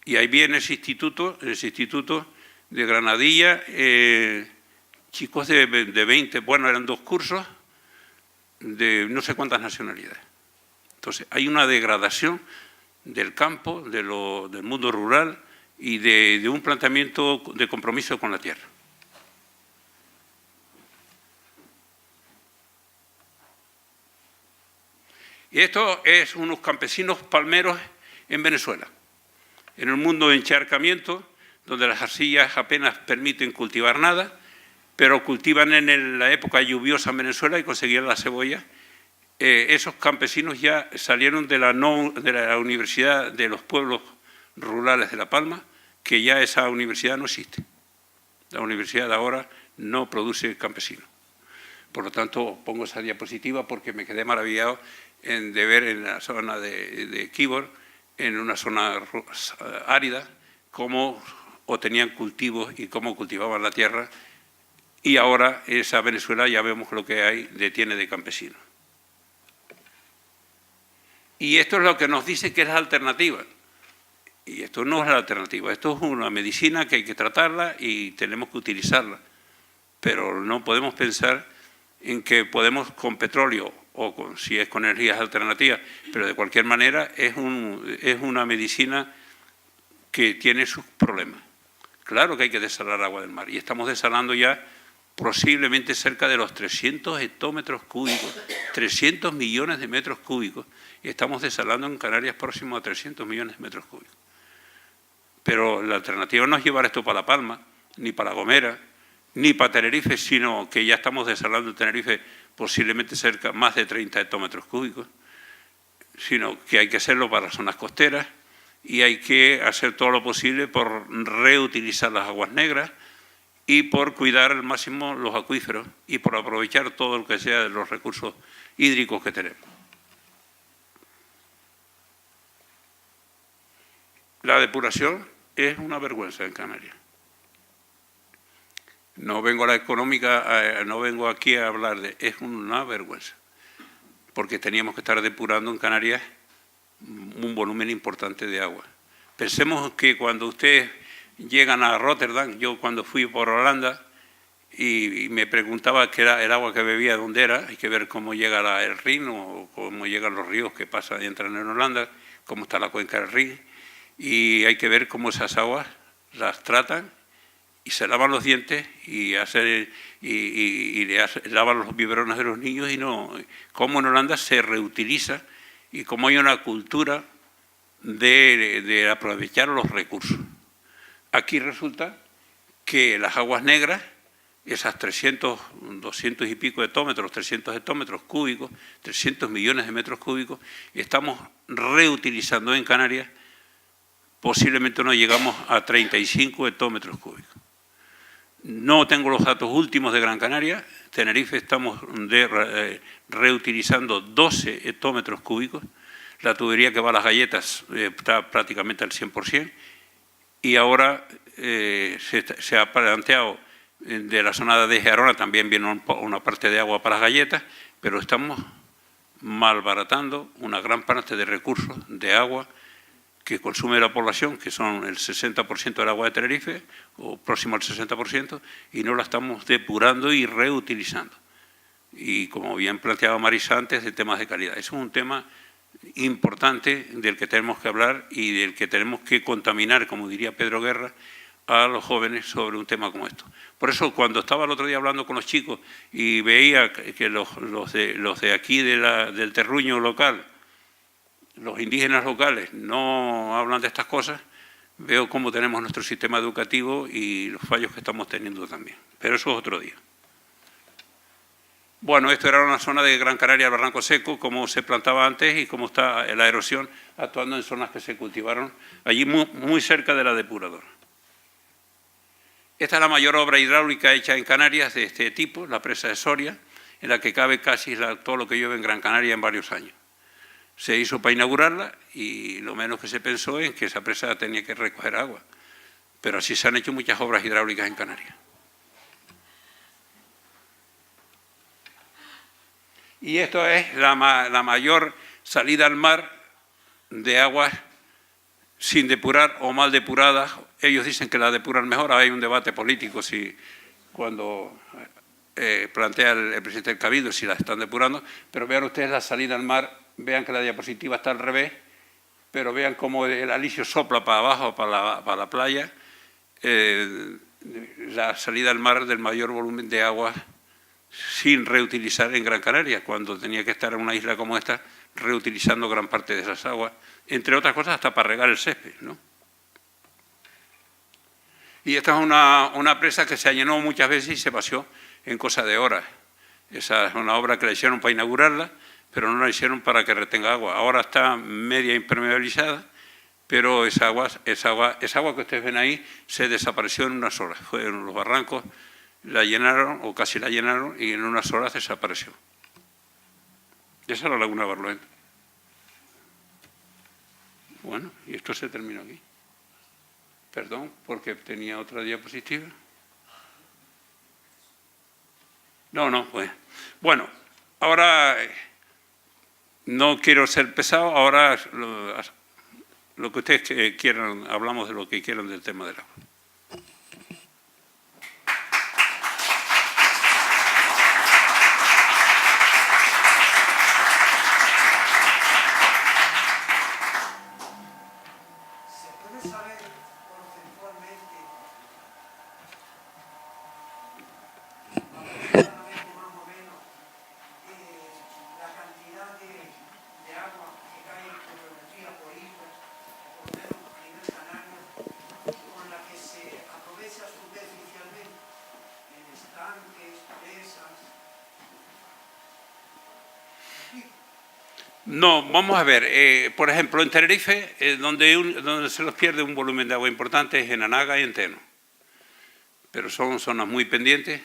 Y ahí viene ese instituto, de Granadilla, chicos de 20, bueno, eran 2 cursos, de no sé cuántas nacionalidades. Entonces, hay una degradación del campo, del mundo rural y de un planteamiento de compromiso con la tierra. Y esto es unos campesinos palmeros en Venezuela, en el mundo de encharcamiento, donde las arcillas apenas permiten cultivar nada, pero cultivan en la época lluviosa en Venezuela y conseguían la cebolla. Esos campesinos ya salieron de la Universidad de los Pueblos Rurales de La Palma, que ya esa universidad no existe. La universidad de ahora no produce campesinos. Por lo tanto, pongo esa diapositiva porque me quedé maravillado de ver en la zona de Quíbor, en una zona árida, cómo tenían cultivos y cómo cultivaban la tierra. Y ahora esa Venezuela ya vemos lo que hay, tiene de campesinos. Y esto es lo que nos dice que es la alternativa. Y esto no es la alternativa, esto es una medicina que hay que tratarla y tenemos que utilizarla. Pero no podemos pensar en que podemos con petróleo o si es con energías alternativas, pero de cualquier manera es una medicina que tiene sus problemas. Claro que hay que desalar agua del mar y estamos desalando ya posiblemente cerca de los 300 hectómetros cúbicos, 300 millones de metros cúbicos, y estamos desalando en Canarias próximo a 300 millones de metros cúbicos. Pero la alternativa no es llevar esto para La Palma, ni para La Gomera, ni para Tenerife, sino que ya estamos desalando en Tenerife posiblemente cerca más de 30 hectómetros cúbicos, sino que hay que hacerlo para las zonas costeras y hay que hacer todo lo posible por reutilizar las aguas negras y por cuidar al máximo los acuíferos y por aprovechar todo lo que sea de los recursos hídricos que tenemos. La depuración es una vergüenza en Canarias. No vengo a la económica, no vengo aquí a hablar de... Es una vergüenza, porque teníamos que estar depurando en Canarias un volumen importante de agua. Pensemos que cuando ustedes llegan a Rotterdam, yo cuando fui por Holanda y me preguntaba qué era el agua que bebía, dónde era, hay que ver cómo llega el Rin o cómo llegan los ríos que pasan y entran en Holanda, cómo está la cuenca del Rin, y hay que ver cómo esas aguas las tratan y se lavan los dientes y lavan los biberones de los niños y no, cómo en Holanda se reutiliza y cómo hay una cultura de aprovechar los recursos. Aquí resulta que las aguas negras, esas 300, 200 y pico hectómetros, 300 hectómetros cúbicos, 300 millones de metros cúbicos, estamos reutilizando en Canarias, posiblemente no llegamos a 35 hectómetros cúbicos. No tengo los datos últimos de Gran Canaria. Tenerife estamos reutilizando 12 hectómetros cúbicos. La tubería que va a Las Galletas está prácticamente al 100%. Y ahora se ha planteado de la zona de Gerona también viene una parte de agua para Las Galletas, pero estamos malbaratando una gran parte de recursos de agua que consume la población, que son el 60% del agua de Tenerife, o próximo al 60%, y no la estamos depurando y reutilizando. Y como bien planteaba Marisa antes, de temas de calidad. Eso es un tema importante del que tenemos que hablar y del que tenemos que contaminar, como diría Pedro Guerra, a los jóvenes sobre un tema como esto. Por eso, cuando estaba el otro día hablando con los chicos y veía que los de aquí del terruño local, los indígenas locales no hablan de estas cosas, veo cómo tenemos nuestro sistema educativo y los fallos que estamos teniendo también. Pero eso es otro día. Bueno, esto era una zona de Gran Canaria, el Barranco Seco, como se plantaba antes y cómo está la erosión actuando en zonas que se cultivaron allí muy cerca de la depuradora. Esta es la mayor obra hidráulica hecha en Canarias de este tipo, la presa de Soria, en la que cabe casi todo lo que llueve en Gran Canaria en varios años. Se hizo para inaugurarla y lo menos que se pensó es que esa presa tenía que recoger agua. Pero así se han hecho muchas obras hidráulicas en Canarias. Y esto es la mayor salida al mar de aguas sin depurar o mal depuradas. Ellos dicen que la depuran mejor. Hay un debate político si cuando plantea el presidente del Cabildo si la están depurando, pero vean ustedes la salida al mar, vean que la diapositiva está al revés, pero vean cómo el alisio sopla para abajo, para la playa, la salida al mar del mayor volumen de agua sin reutilizar en Gran Canaria, cuando tenía que estar en una isla como esta, reutilizando gran parte de esas aguas, entre otras cosas hasta para regar el césped, ¿no? Y esta es una presa que se llenó muchas veces y se vació en cosa de horas. Esa es una obra que la hicieron para inaugurarla, pero no la hicieron para que retenga agua. Ahora está media impermeabilizada, pero esa agua que ustedes ven ahí se desapareció en unas horas. Fue en los barrancos, la llenaron, o casi la llenaron, y en unas horas desapareció. Esa es la laguna de Barlovento. Bueno, y esto se terminó aquí. Perdón, porque tenía otra diapositiva. No, pues. Bueno, ahora no quiero ser pesado, ahora lo que ustedes quieran, hablamos de lo que quieran del tema del agua. No, vamos a ver, por ejemplo, en Tenerife, donde se los pierde un volumen de agua importante es en Anaga y en Teno. Pero son zonas muy pendientes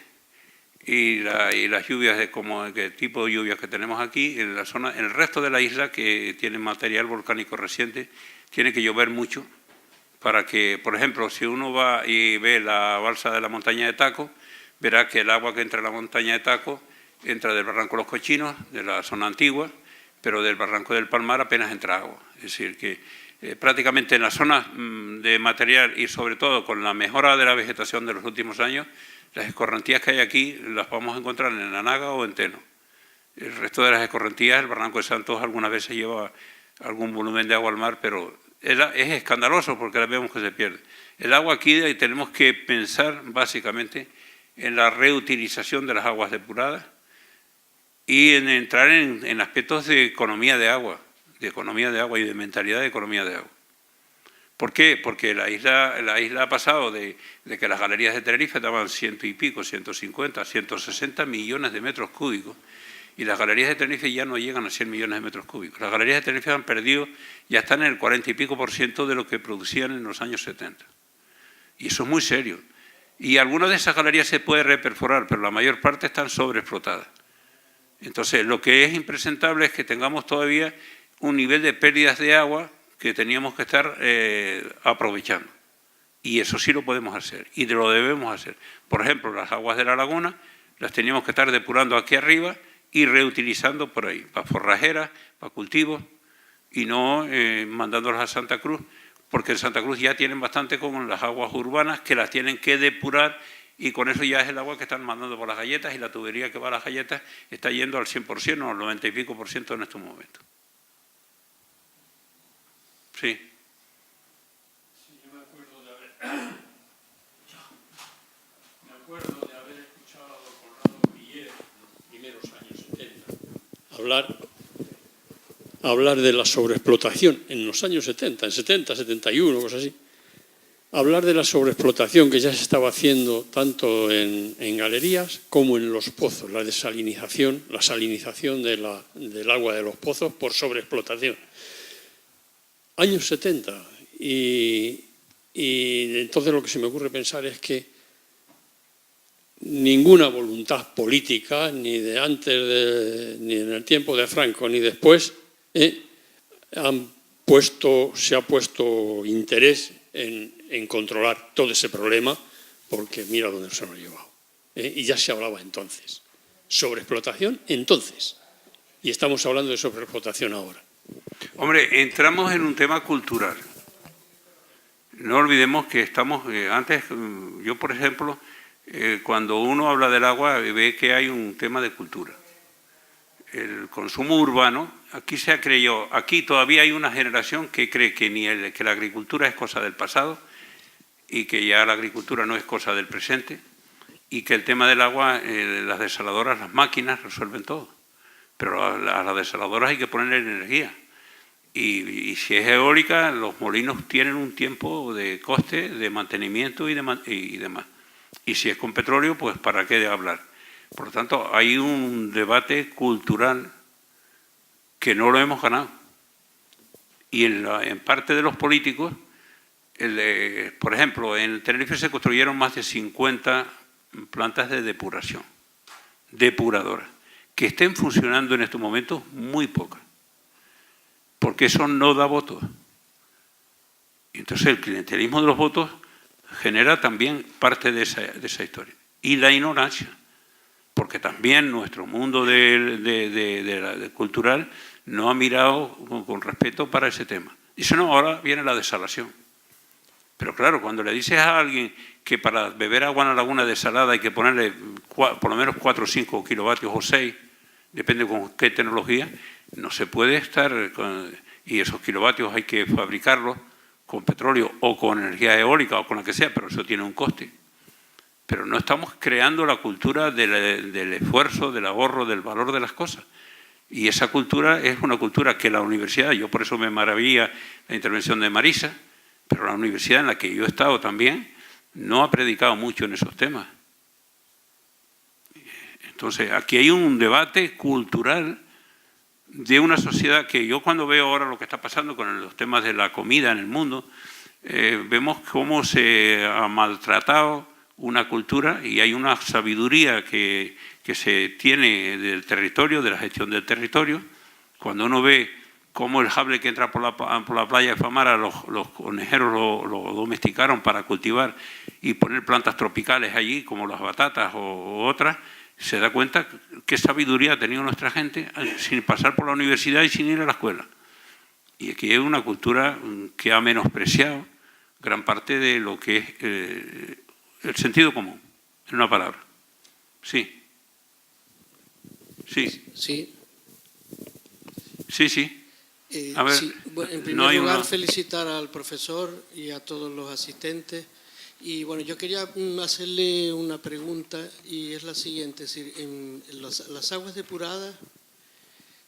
y las lluvias, de tipo de lluvias que tenemos aquí, en el resto de la isla, que tiene material volcánico reciente, tiene que llover mucho para que, por ejemplo, si uno va y ve la balsa de la montaña de Taco, verá que el agua que entra en la montaña de Taco entra del barranco Los Cochinos, de la zona antigua, pero del barranco del Palmar apenas entra agua. Es decir, que prácticamente en las zonas de material y sobre todo con la mejora de la vegetación de los últimos años, las escorrentías que hay aquí las vamos a encontrar en Anaga o en Teno. El resto de las escorrentías, el barranco de Santos algunas veces lleva algún volumen de agua al mar, pero es escandaloso porque vemos que se pierde. El agua aquí tenemos que pensar básicamente en la reutilización de las aguas depuradas, y en entrar en aspectos de economía de agua y de mentalidad de economía de agua. ¿Por qué? Porque la isla ha pasado de que las galerías de Tenerife daban 100 y pico, 150, 160 millones de metros cúbicos, y las galerías de Tenerife ya no llegan a 100 millones de metros cúbicos. Las galerías de Tenerife han perdido, ya están en el 40 y pico % de lo que producían en los años 70. Y eso es muy serio. Y algunas de esas galerías se puede reperforar, pero la mayor parte están sobreexplotadas. Entonces, lo que es impresentable es que tengamos todavía un nivel de pérdidas de agua que teníamos que estar aprovechando. Y eso sí lo podemos hacer, y lo debemos hacer. Por ejemplo, las aguas de la laguna las teníamos que estar depurando aquí arriba y reutilizando por ahí, para forrajeras, para cultivos, y no mandándolas a Santa Cruz, porque en Santa Cruz ya tienen bastante con las aguas urbanas que las tienen que depurar, y con eso ya es el agua que están mandando por las galletas, y la tubería que va a las galletas está yendo al 100% o al 90 y pico % en estos momentos. Sí. Sí, yo me acuerdo de haber escuchado a Conrado Villiers en los primeros años 70 hablar de la sobreexplotación en los años 70, en 70, 71, cosas así. Hablar de la sobreexplotación que ya se estaba haciendo tanto en galerías como en los pozos, la salinización del agua de los pozos por sobreexplotación. Años 70, y entonces lo que se me ocurre pensar es que ninguna voluntad política, ni de antes, ni en el tiempo de Franco, ni después, se ha puesto interés en controlar todo ese problema, porque mira dónde se nos ha llevado. Y ya se hablaba entonces. Sobreexplotación entonces. Y estamos hablando de sobreexplotación ahora. Hombre, entramos en un tema cultural. No olvidemos que estamos, antes, yo por ejemplo, cuando uno habla del agua ve que hay un tema de cultura. El consumo urbano, aquí todavía hay una generación que cree que la agricultura es cosa del pasado y que ya la agricultura no es cosa del presente y que el tema del agua, las desaladoras, las máquinas resuelven todo. Pero a las desaladoras hay que ponerle energía. Y si es eólica, los molinos tienen un tiempo de coste, de mantenimiento y demás. Y si es con petróleo, pues ¿para qué hablar? Por lo tanto, hay un debate cultural que no lo hemos ganado. Y en parte de los políticos, por ejemplo, en Tenerife se construyeron más de 50 plantas de depuración, depuradoras, que estén funcionando en estos momentos muy pocas. Porque eso no da votos. Entonces el clientelismo de los votos genera también parte de esa historia. Y la ignorancia, porque también nuestro mundo cultural no ha mirado con respeto para ese tema. Dice, no, ahora viene la desalación. Pero claro, cuando le dices a alguien que para beber agua en la laguna desalada hay que ponerle por lo menos 4 o 5 kilovatios o 6, depende con qué tecnología, no se puede estar y esos kilovatios hay que fabricarlos con petróleo o con energía eólica o con la que sea, pero eso tiene un coste. Pero no estamos creando la cultura del esfuerzo, del ahorro, del valor de las cosas. Y esa cultura es una cultura que la universidad, yo por eso me maravilla la intervención de Marisa, pero la universidad en la que yo he estado también no ha predicado mucho en esos temas. Entonces, aquí hay un debate cultural de una sociedad que yo cuando veo ahora lo que está pasando con los temas de la comida en el mundo, vemos cómo se ha maltratado una cultura y hay una sabiduría que se tiene del territorio, de la gestión del territorio. Cuando uno ve cómo el jable que entra por la playa de Famara, los conejeros lo domesticaron para cultivar y poner plantas tropicales allí, como las batatas o otras, se da cuenta qué sabiduría ha tenido nuestra gente sin pasar por la universidad y sin ir a la escuela. Y aquí hay una cultura que ha menospreciado gran parte de lo que es el sentido común, en una palabra. Sí. Sí. Sí. Sí, sí. A ver, sí. Bueno, en primer lugar, felicitar al profesor y a todos los asistentes. Y bueno, yo quería hacerle una pregunta y es la siguiente. Es decir, en las aguas depuradas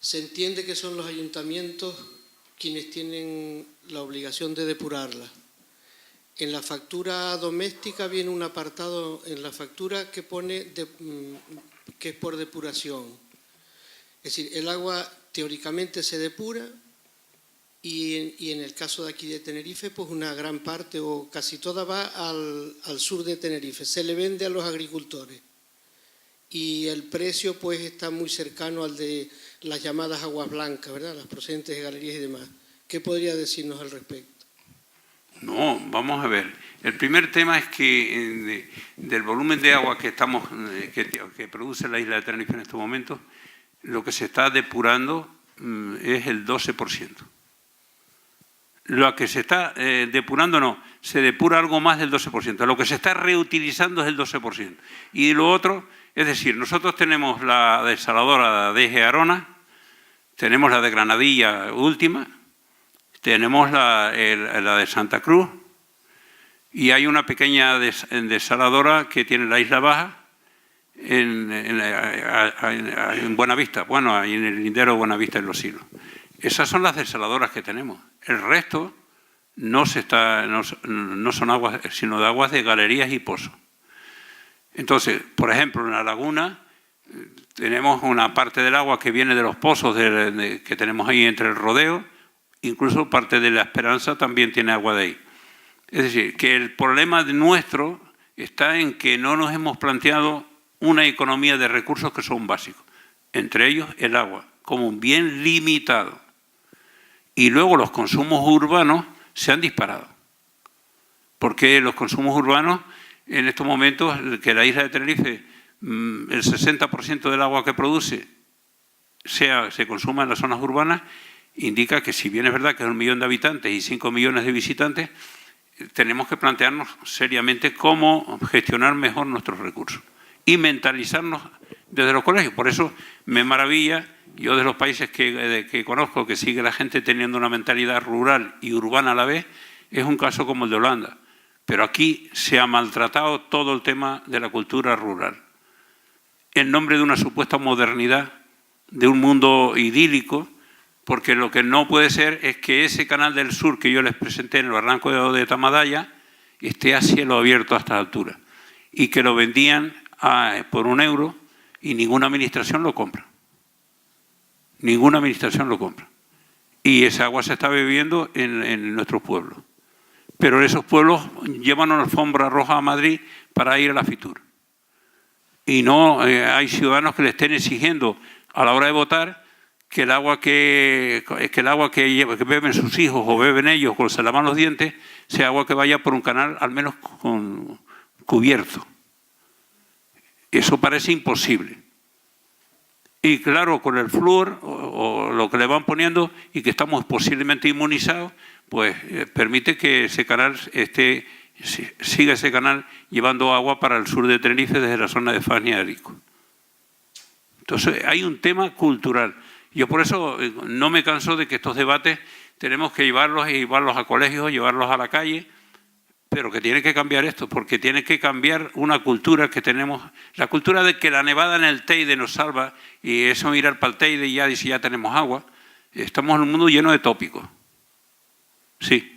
se entiende que son los ayuntamientos quienes tienen la obligación de depurarlas. En la factura doméstica viene un apartado en la factura que pone que es por depuración. Es decir, el agua teóricamente se depura y en el caso de aquí de Tenerife, pues una gran parte o casi toda va al sur de Tenerife. Se le vende a los agricultores y el precio pues está muy cercano al de las llamadas aguas blancas, ¿verdad? Las procedentes de galerías y demás. ¿Qué podría decirnos al respecto? No, vamos a ver. El primer tema es que del volumen de agua que produce la isla de Tenerife en estos momentos, lo que se está depurando es el 12%. Lo que se está depurando no, se depura algo más del 12%. Lo que se está reutilizando es el 12%. Y lo otro, es decir, nosotros tenemos la desaladora de Arona, tenemos la de Granadilla última, tenemos la de Santa Cruz y hay una pequeña desaladora que tiene la Isla Baja en Buenavista, bueno, ahí en el lindero de Buenavista en Los Silos. Esas son las desaladoras que tenemos. El resto no son aguas, sino de aguas de galerías y pozos. Entonces, por ejemplo, en la laguna tenemos una parte del agua que viene de los pozos que tenemos ahí entre el rodeo, incluso parte de la Esperanza también tiene agua de ahí. Es decir, que el problema nuestro está en que no nos hemos planteado una economía de recursos que son básicos, entre ellos el agua, como un bien limitado. Y luego los consumos urbanos se han disparado. Porque los consumos urbanos, en estos momentos, que la isla de Tenerife, el 60% del agua que produce se consuma en las zonas urbanas indica que si bien es verdad que es 1 millón de habitantes y 5 millones de visitantes, tenemos que plantearnos seriamente cómo gestionar mejor nuestros recursos y mentalizarnos desde los colegios. Por eso me maravilla, yo de los países que conozco, que sigue la gente teniendo una mentalidad rural y urbana a la vez, es un caso como el de Holanda. Pero aquí se ha maltratado todo el tema de la cultura rural, en nombre de una supuesta modernidad, de un mundo idílico, porque lo que no puede ser es que ese canal del sur que yo les presenté en el barranco de Tamadaya esté a cielo abierto a estas alturas y que lo vendían por €1 y ninguna administración lo compra. Ninguna administración lo compra. Y esa agua se está bebiendo en nuestros pueblos. Pero esos pueblos llevan una alfombra roja a Madrid para ir a la Fitur. Y no hay ciudadanos que le estén exigiendo a la hora de votar que el agua que beben sus hijos o beben ellos cuando se lavan los dientes sea agua que vaya por un canal al menos cubierto. Eso parece imposible. Y claro, con el flúor o lo que le van poniendo y que estamos posiblemente inmunizados, pues permite que ese canal siga ese canal llevando agua para el sur de Tenerife desde la zona de Fania y Arico. Entonces hay un tema cultural. Yo por eso no me canso de que estos debates tenemos que llevarlos a colegios, llevarlos a la calle, pero que tiene que cambiar esto, porque tiene que cambiar una cultura que tenemos, la cultura de que la nevada en el Teide nos salva y eso mirar para el Teide y ya dice ya tenemos agua. Estamos en un mundo lleno de tópicos. Sí.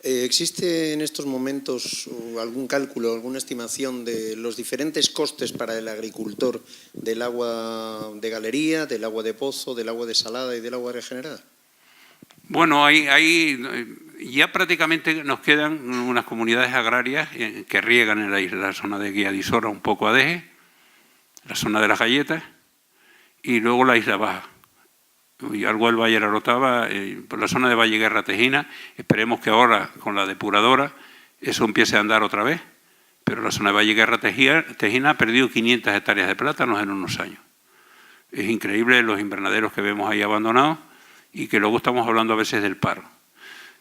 ¿Existe en estos momentos algún cálculo, alguna estimación de los diferentes costes para el agricultor del agua de galería, del agua de pozo, del agua desalada y del agua regenerada? Bueno, ya prácticamente nos quedan unas comunidades agrarias que riegan en la isla, la zona de Guía de Isora, un poco a Deje, la zona de las Galletas y luego la Isla Baja. Y algo del Valle de la Rotava, por la zona de Valle Guerra Tejina. Esperemos que ahora con la depuradora eso empiece a andar otra vez, pero la zona de Valle Guerra Tejina ha perdido 500 hectáreas de plátanos en unos años. Es increíble los invernaderos que vemos ahí abandonados y que luego estamos hablando a veces del paro.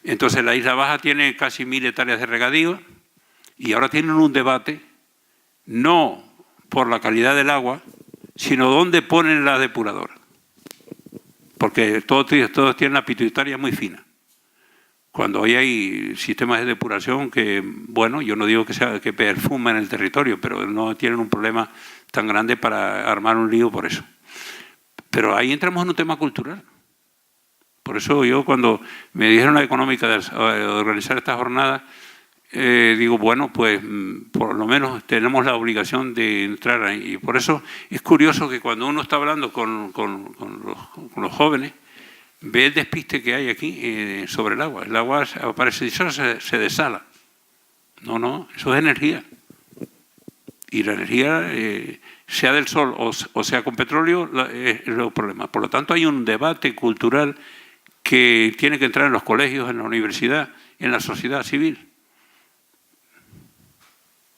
Entonces la Isla Baja tiene casi 1000 hectáreas de regadío y ahora tienen un debate no por la calidad del agua, sino dónde ponen la depuradora. Porque todos tienen la pituitaria muy fina. Cuando hoy hay sistemas de depuración que, bueno, yo no digo que perfumen el territorio, pero no tienen un problema tan grande para armar un lío por eso. Pero ahí entramos en un tema cultural. Por eso yo cuando me dijeron la económica de organizar esta jornada, digo, bueno, pues por lo menos tenemos la obligación de entrar ahí. Y por eso es curioso que cuando uno está hablando con los jóvenes, ve el despiste que hay aquí sobre el agua. El agua aparece y se desala. No, eso es energía. Y la energía, sea del sol o sea con petróleo, es el problema. Por lo tanto, hay un debate cultural que tiene que entrar en los colegios, en la universidad, en la sociedad civil.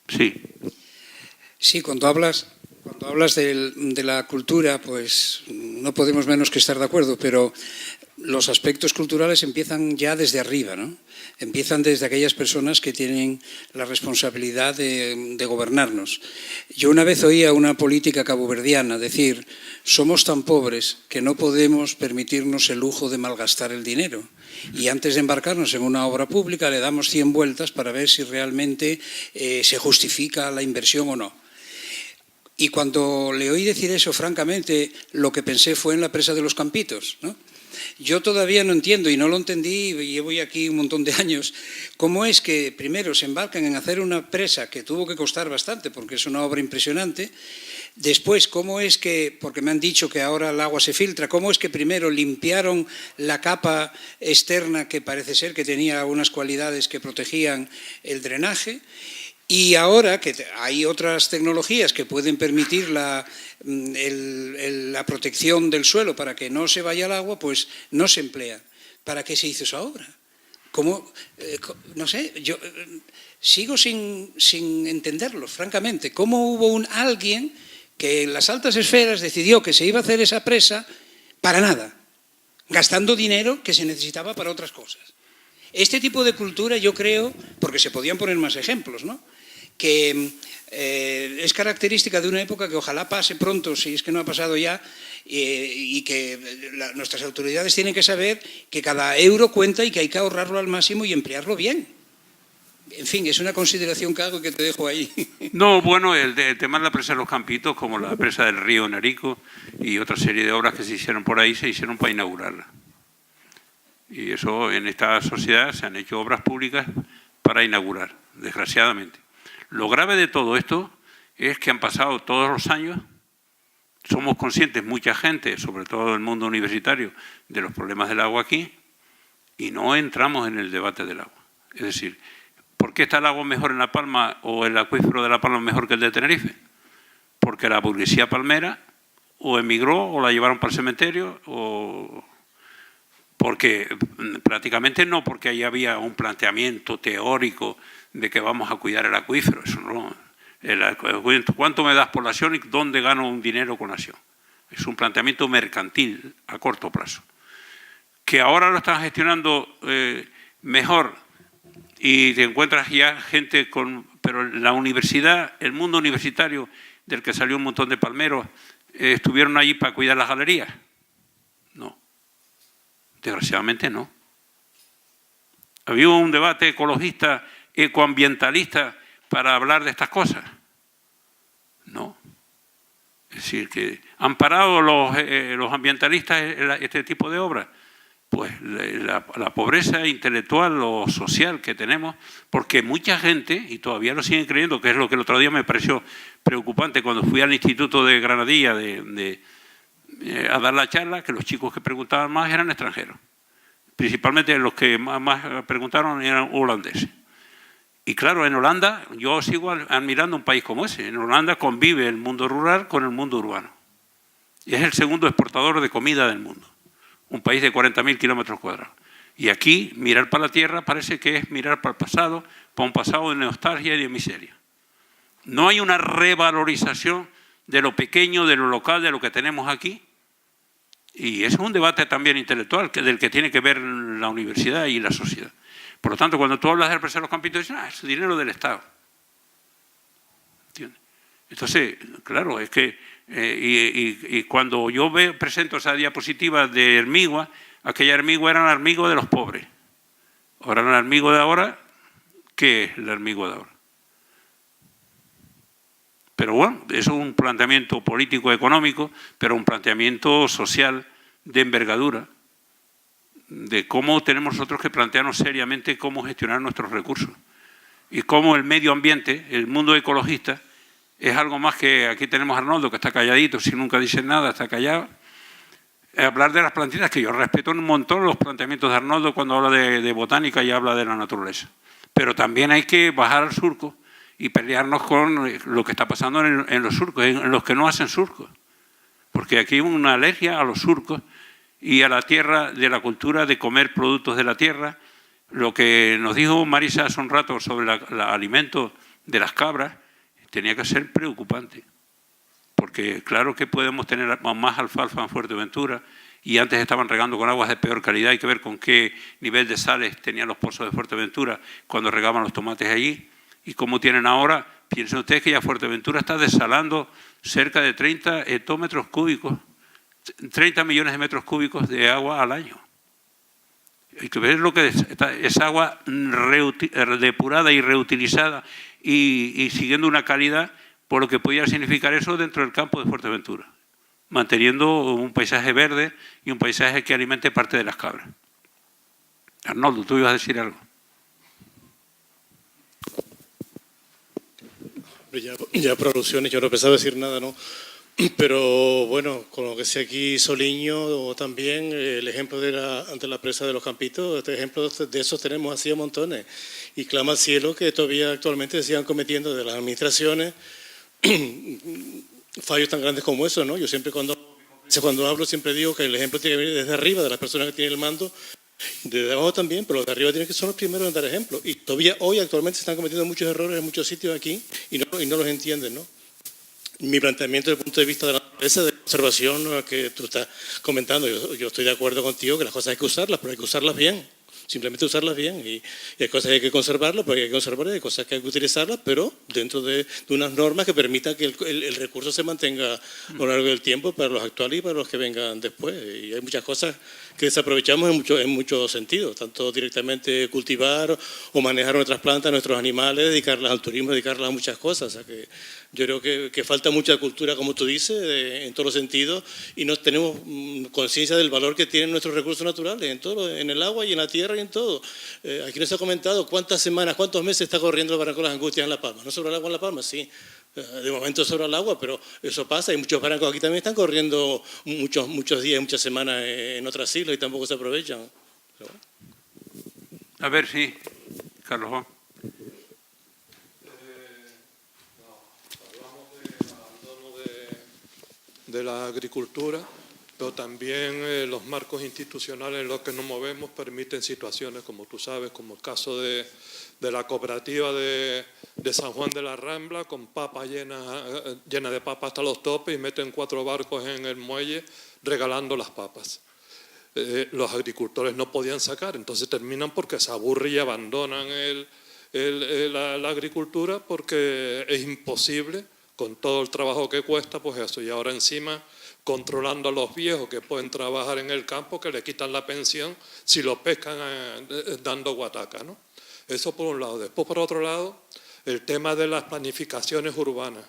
Sí. Sí, cuando hablas de la cultura, pues no podemos menos que estar de acuerdo, pero los aspectos culturales empiezan ya desde arriba, ¿no? Empiezan desde aquellas personas que tienen la responsabilidad de gobernarnos. Yo una vez oí a una política caboverdiana decir: somos tan pobres que no podemos permitirnos el lujo de malgastar el dinero. Y antes de embarcarnos en una obra pública le damos 100 vueltas para ver si realmente se justifica la inversión o no. Y cuando le oí decir eso, francamente, lo que pensé fue en la presa de los Campitos, ¿no? Yo todavía no entiendo, y no lo entendí, y llevo aquí un montón de años, cómo es que primero se embarcan en hacer una presa que tuvo que costar bastante, porque es una obra impresionante. Después, cómo es que, porque me han dicho que ahora el agua se filtra, cómo es que primero limpiaron la capa externa que parece ser que tenía algunas cualidades que protegían el drenaje. Y ahora que hay otras tecnologías que pueden permitir la protección del suelo para que no se vaya el agua, pues no se emplea. ¿Para qué se hizo esa obra? ¿Cómo? No sé, yo sigo sin entenderlo, francamente. ¿Cómo hubo alguien que en las altas esferas decidió que se iba a hacer esa presa para nada, gastando dinero que se necesitaba para otras cosas. Este tipo de cultura, yo creo, porque se podían poner más ejemplos, ¿no?, que es característica de una época que ojalá pase pronto, si es que no ha pasado ya, y que nuestras autoridades tienen que saber que cada euro cuenta y que hay que ahorrarlo al máximo y emplearlo bien. En fin, es una consideración que hago y que te dejo ahí. No, bueno, el tema de la presa de los Campitos, como la presa del río Narico y otra serie de obras que se hicieron por ahí, se hicieron para inaugurarla. Y eso, en esta sociedad se han hecho obras públicas para inaugurar, desgraciadamente. Lo grave de todo esto es que han pasado todos los años, somos conscientes, mucha gente, sobre todo el mundo universitario, de los problemas del agua aquí, y no entramos en el debate del agua. Es decir, ¿por qué está el agua mejor en La Palma o el acuífero de La Palma mejor que el de Tenerife? Porque la burguesía palmera o emigró o la llevaron para el cementerio, o porque prácticamente no, porque ahí había un planteamiento teórico de que vamos a cuidar el acuífero. Eso no. ¿Cuánto me das por la acción y dónde gano un dinero con la acción? Es un planteamiento mercantil a corto plazo. Que ahora lo están gestionando mejor y te encuentras ya gente con... Pero la universidad, el mundo universitario del que salió un montón de palmeros, ¿estuvieron allí para cuidar las galerías? No. Desgraciadamente no. Había un debate ecologista, ecoambientalista para hablar de estas cosas. No. Es decir, que han parado los ambientalistas este tipo de obras. Pues la pobreza intelectual o social que tenemos, porque mucha gente, y todavía lo siguen creyendo, que es lo que el otro día me pareció preocupante cuando fui al Instituto de Granadilla a dar la charla, que los chicos que preguntaban más eran extranjeros. Principalmente los que más preguntaron eran holandeses. Y claro, en Holanda, yo sigo admirando un país como ese. En Holanda convive el mundo rural con el mundo urbano. Y es el segundo exportador de comida del mundo. Un país de 40.000 kilómetros cuadrados. Y aquí, mirar para la tierra parece que es mirar para el pasado, para un pasado de nostalgia y de miseria. No hay una revalorización de lo pequeño, de lo local, de lo que tenemos aquí. Y es un debate también intelectual del que tiene que ver la universidad y la sociedad. Por lo tanto, cuando tú hablas de la presa de los Campitos, dicen, es dinero del Estado. ¿Entiendes? Entonces, claro, es que... y cuando yo presento esa diapositiva de Hermigua, aquella Hermigua era el Hermigua de los pobres. Ahora el Hermigua de ahora, ¿qué es el Hermigua de ahora? Pero bueno, eso es un planteamiento político-económico, pero un planteamiento social de envergadura, de cómo tenemos nosotros que plantearnos seriamente cómo gestionar nuestros recursos. Y cómo el medio ambiente, el mundo ecologista, es algo más que... Aquí tenemos a Arnoldo, que está calladito, si nunca dice nada, está callado. Hablar de las plantitas, que yo respeto un montón los planteamientos de Arnoldo cuando habla de botánica y habla de la naturaleza. Pero también hay que bajar al surco y pelearnos con lo que está pasando en los surcos, en los que no hacen surcos. Porque aquí hay una alergia a los surcos y a la tierra, de la cultura de comer productos de la tierra. Lo que nos dijo Marisa hace un rato sobre el alimento de las cabras tenía que ser preocupante. Porque claro que podemos tener más alfalfa en Fuerteventura y antes estaban regando con aguas de peor calidad. Hay que ver con qué nivel de sales tenían los pozos de Fuerteventura cuando regaban los tomates allí. Y cómo tienen ahora, piensen ustedes que ya Fuerteventura está desalando cerca de 30 hectómetros cúbicos, 30 millones de metros cúbicos de agua al año. Hay que ver lo que es agua depurada y reutilizada y siguiendo una calidad por lo que podría significar eso dentro del campo de Fuerteventura, manteniendo un paisaje verde y un paisaje que alimente parte de las cabras. Arnoldo, tú ibas a decir algo. Ya por alusiones, yo no pensaba decir nada, ¿no? Pero bueno, con lo que sé aquí Soliño o también el ejemplo de la presa de los Campitos, este ejemplo de esos tenemos así a montones. Y clama al cielo que todavía actualmente se sigan cometiendo de las administraciones fallos tan grandes como eso, ¿no? Yo siempre cuando hablo siempre digo que el ejemplo tiene que venir desde arriba, de las personas que tienen el mando, desde abajo también, pero los de arriba tienen que ser los primeros en dar ejemplo. Y todavía hoy actualmente se están cometiendo muchos errores en muchos sitios aquí y no los entienden, ¿no? mi planteamiento desde el punto de vista de la naturaleza, de conservación que tú estás comentando, yo estoy de acuerdo contigo que las cosas hay que usarlas, pero hay que usarlas bien. Simplemente usarlas bien, y hay cosas que hay que conservarlas, porque hay que conservarlas, hay cosas que hay que utilizarlas, pero dentro de unas normas que permitan que el recurso se mantenga a lo largo del tiempo para los actuales y para los que vengan después. Y hay muchas cosas que desaprovechamos en muchos sentidos, tanto directamente cultivar o manejar nuestras plantas, nuestros animales, dedicarlas al turismo, dedicarlas a muchas cosas. O sea que yo creo que falta mucha cultura, como tú dices, en todos los sentidos, y no tenemos conciencia del valor que tienen nuestros recursos naturales, en el agua y en la tierra y en todo. Aquí nos ha comentado cuántas semanas, cuántos meses está corriendo el barranco de las Angustias en La Palma. ¿No sobre el agua en La Palma? Sí. De momento sobre el agua, pero eso pasa, y muchos barrancos aquí también están corriendo muchos días, muchas semanas en otras islas y tampoco se aprovechan. A ver, sí, Carlos Juan. De la agricultura, pero también los marcos institucionales en los que nos movemos permiten situaciones, como tú sabes, como el caso de la cooperativa de San Juan de la Rambla, con papas llena de papas hasta los topes, y meten 4 barcos en el muelle regalando las papas. Los agricultores no podían sacar, entonces terminan porque se aburren y abandonan la agricultura, porque es imposible con todo el trabajo que cuesta, pues eso. Y ahora encima controlando a los viejos que pueden trabajar en el campo, que le quitan la pensión si lo pescan dando guataca, ¿no? Eso por un lado. Después, por otro lado, el tema de las planificaciones urbanas.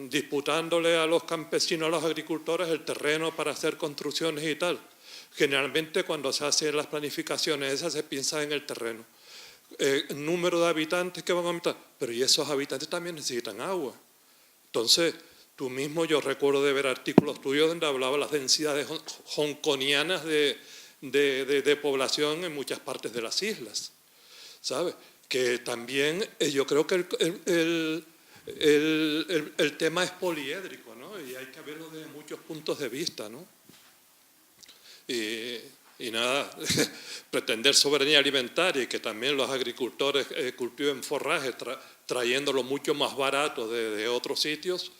Disputándole a los campesinos, a los agricultores, el terreno para hacer construcciones y tal. Generalmente cuando se hacen las planificaciones esas se piensa en el terreno. Número de habitantes que van a aumentar, pero y esos habitantes también necesitan agua. Entonces, tú mismo, yo recuerdo de ver artículos tuyos donde hablaba de las densidades hongkonianas de población en muchas partes de las islas, ¿sabes? Que también yo creo que el tema es poliédrico, ¿no? Y hay que verlo desde muchos puntos de vista, ¿no? Y nada, pretender soberanía alimentaria y que también los agricultores cultiven forraje trayéndolo mucho más barato de otros sitios.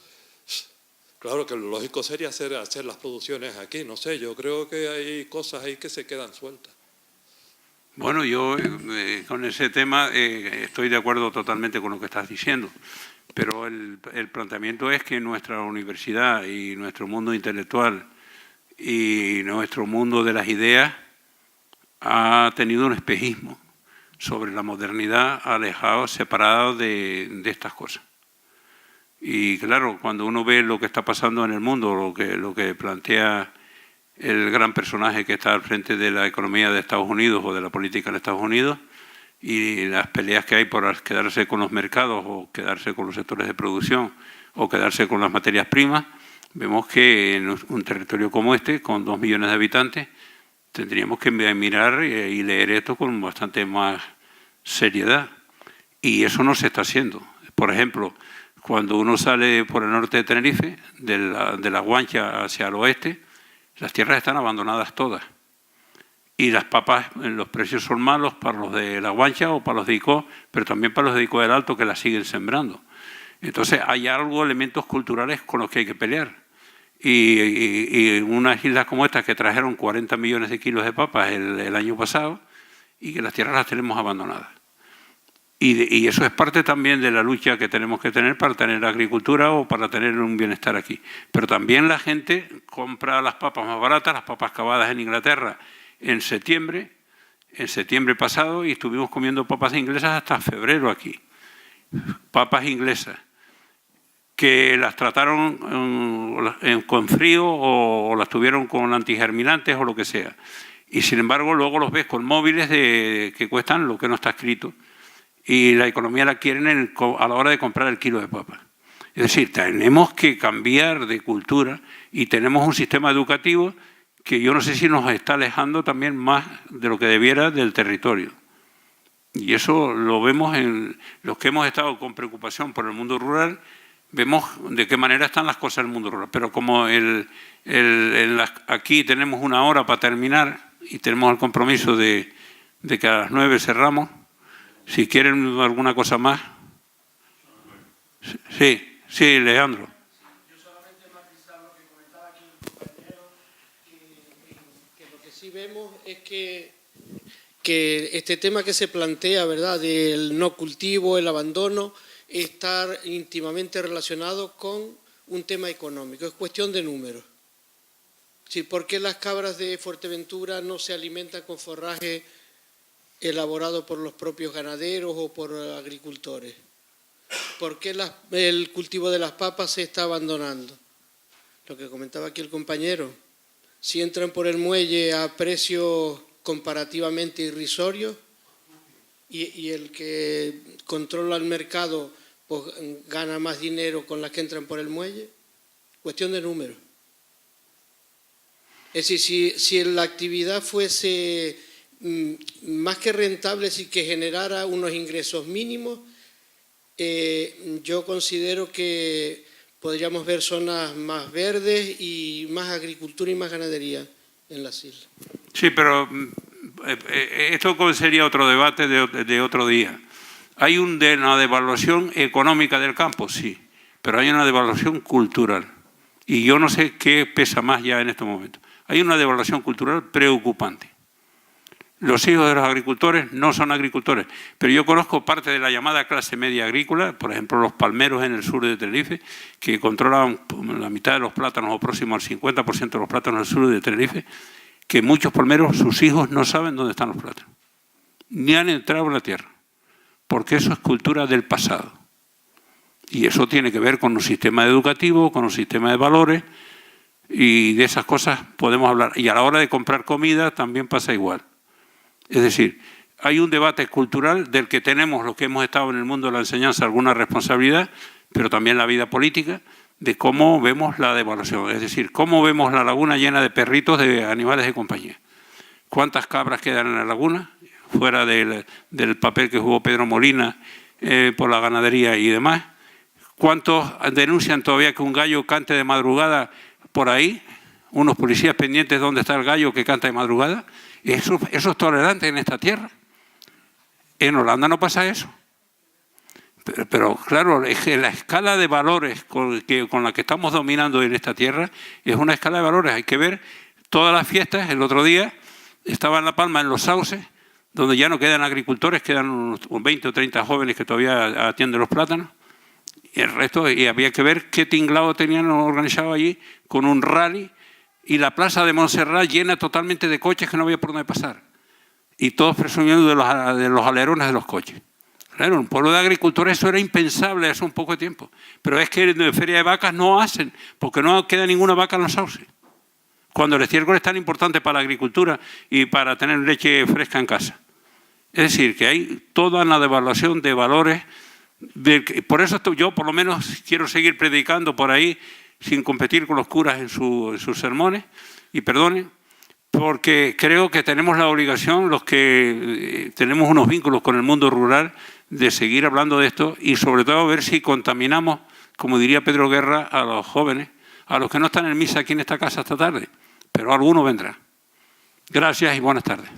Claro que lo lógico sería hacer las producciones aquí, no sé, yo creo que hay cosas ahí que se quedan sueltas. Bueno, yo con ese tema estoy de acuerdo totalmente con lo que estás diciendo, pero el planteamiento es que nuestra universidad y nuestro mundo intelectual y nuestro mundo de las ideas ha tenido un espejismo sobre la modernidad, alejado, separado de estas cosas. Y claro, cuando uno ve lo que está pasando en el mundo, lo que plantea el gran personaje que está al frente de la economía de Estados Unidos o de la política de Estados Unidos, y las peleas que hay por quedarse con los mercados o quedarse con los sectores de producción o quedarse con las materias primas, vemos que en un territorio como este, con 2 millones de habitantes, tendríamos que mirar y leer esto con bastante más seriedad. Y eso no se está haciendo. Por ejemplo, cuando uno sale por el norte de Tenerife, de la Guancha hacia el oeste, las tierras están abandonadas todas. Y las papas, los precios son malos para los de la Guancha o para los de Icó, pero también para los de Icó del Alto, que las siguen sembrando. Entonces hay elementos culturales con los que hay que pelear. Y unas islas como estas que trajeron 40 millones de kilos de papas el año pasado, y que las tierras las tenemos abandonadas. Y eso es parte también de la lucha que tenemos que tener para tener agricultura o para tener un bienestar aquí. Pero también la gente compra las papas más baratas, las papas cavadas en Inglaterra en septiembre pasado, y estuvimos comiendo papas inglesas hasta febrero aquí. Papas inglesas que las trataron con frío o las tuvieron con antigerminantes o lo que sea. Y sin embargo luego los ves con móviles que cuestan lo que no está escrito. Y la economía la quieren a la hora de comprar el kilo de papas. Es decir, tenemos que cambiar de cultura y tenemos un sistema educativo que yo no sé si nos está alejando también más de lo que debiera del territorio. Y eso lo vemos en los que hemos estado con preocupación por el mundo rural, vemos de qué manera están las cosas en el mundo rural. Pero como aquí tenemos 1 hora para terminar y tenemos el compromiso de que a las 9 cerramos, si quieren alguna cosa más. Sí, Sí, Leandro. Yo solamente matizar lo que comentaba aquí el compañero, que lo que sí vemos es que este tema que se plantea, ¿verdad?, del no cultivo, el abandono, está íntimamente relacionado con un tema económico, es cuestión de números. Sí, ¿por qué las cabras de Fuerteventura no se alimentan con forraje elaborado por los propios ganaderos o por agricultores? ¿Por qué el cultivo de las papas se está abandonando? Lo que comentaba aquí el compañero, si entran por el muelle a precios comparativamente irrisorios y el que controla el mercado pues gana más dinero con las que entran por el muelle, cuestión de números. Es decir, si la actividad fuese más que rentable, si que generara unos ingresos mínimos, yo considero que podríamos ver zonas más verdes y más agricultura y más ganadería en las islas. Sí, pero esto sería otro debate de otro día. ¿Hay una devaluación económica del campo? Sí, pero hay una devaluación cultural. Y yo no sé qué pesa más ya en estos momentos. Hay una devaluación cultural preocupante. Los hijos de los agricultores no son agricultores, pero yo conozco parte de la llamada clase media agrícola, por ejemplo los palmeros en el sur de Tenerife, que controlan la mitad de los plátanos o próximo al 50% de los plátanos del sur de Tenerife, que muchos palmeros, sus hijos no saben dónde están los plátanos, ni han entrado en la tierra, porque eso es cultura del pasado. Y eso tiene que ver con un sistema educativo, con un sistema de valores, y de esas cosas podemos hablar. Y a la hora de comprar comida también pasa igual. Es decir, hay un debate cultural del que tenemos los que hemos estado en el mundo de la enseñanza alguna responsabilidad, pero también la vida política, de cómo vemos la devaluación. Es decir, cómo vemos la laguna llena de perritos, de animales de compañía. ¿Cuántas cabras quedan en la laguna? Fuera del papel que jugó Pedro Molina por la ganadería y demás. ¿Cuántos denuncian todavía que un gallo cante de madrugada por ahí? Unos policías pendientes de dónde está el gallo que canta de madrugada. ¿Eso es tolerante en esta tierra? En Holanda no pasa eso. Pero claro, es que la escala de valores con la que estamos dominando en esta tierra es una escala de valores. Hay que ver todas las fiestas. El otro día estaba en La Palma, en Los Sauces, donde ya no quedan agricultores, quedan unos 20 o 30 jóvenes que todavía atienden los plátanos. Y el resto, y había que ver qué tinglado tenían organizado allí con un rally. Y la plaza de Montserrat llena totalmente de coches que no había por dónde pasar. Y todos presumiendo de los alerones de los coches. Claro, en un pueblo de agricultores eso era impensable hace un poco de tiempo. Pero es que en feria de vacas no hacen, porque no queda ninguna vaca en los sauces. Cuando el estiércol es tan importante para la agricultura y para tener leche fresca en casa. Es decir, que hay toda una devaluación de valores. Por eso yo por lo menos quiero seguir predicando por ahí, sin competir con los curas en sus sermones, y perdonen, porque creo que tenemos la obligación, los que tenemos unos vínculos con el mundo rural, de seguir hablando de esto y sobre todo ver si contaminamos, como diría Pedro Guerra, a los jóvenes, a los que no están en misa aquí en esta casa esta tarde, pero alguno vendrá. Gracias y buenas tardes.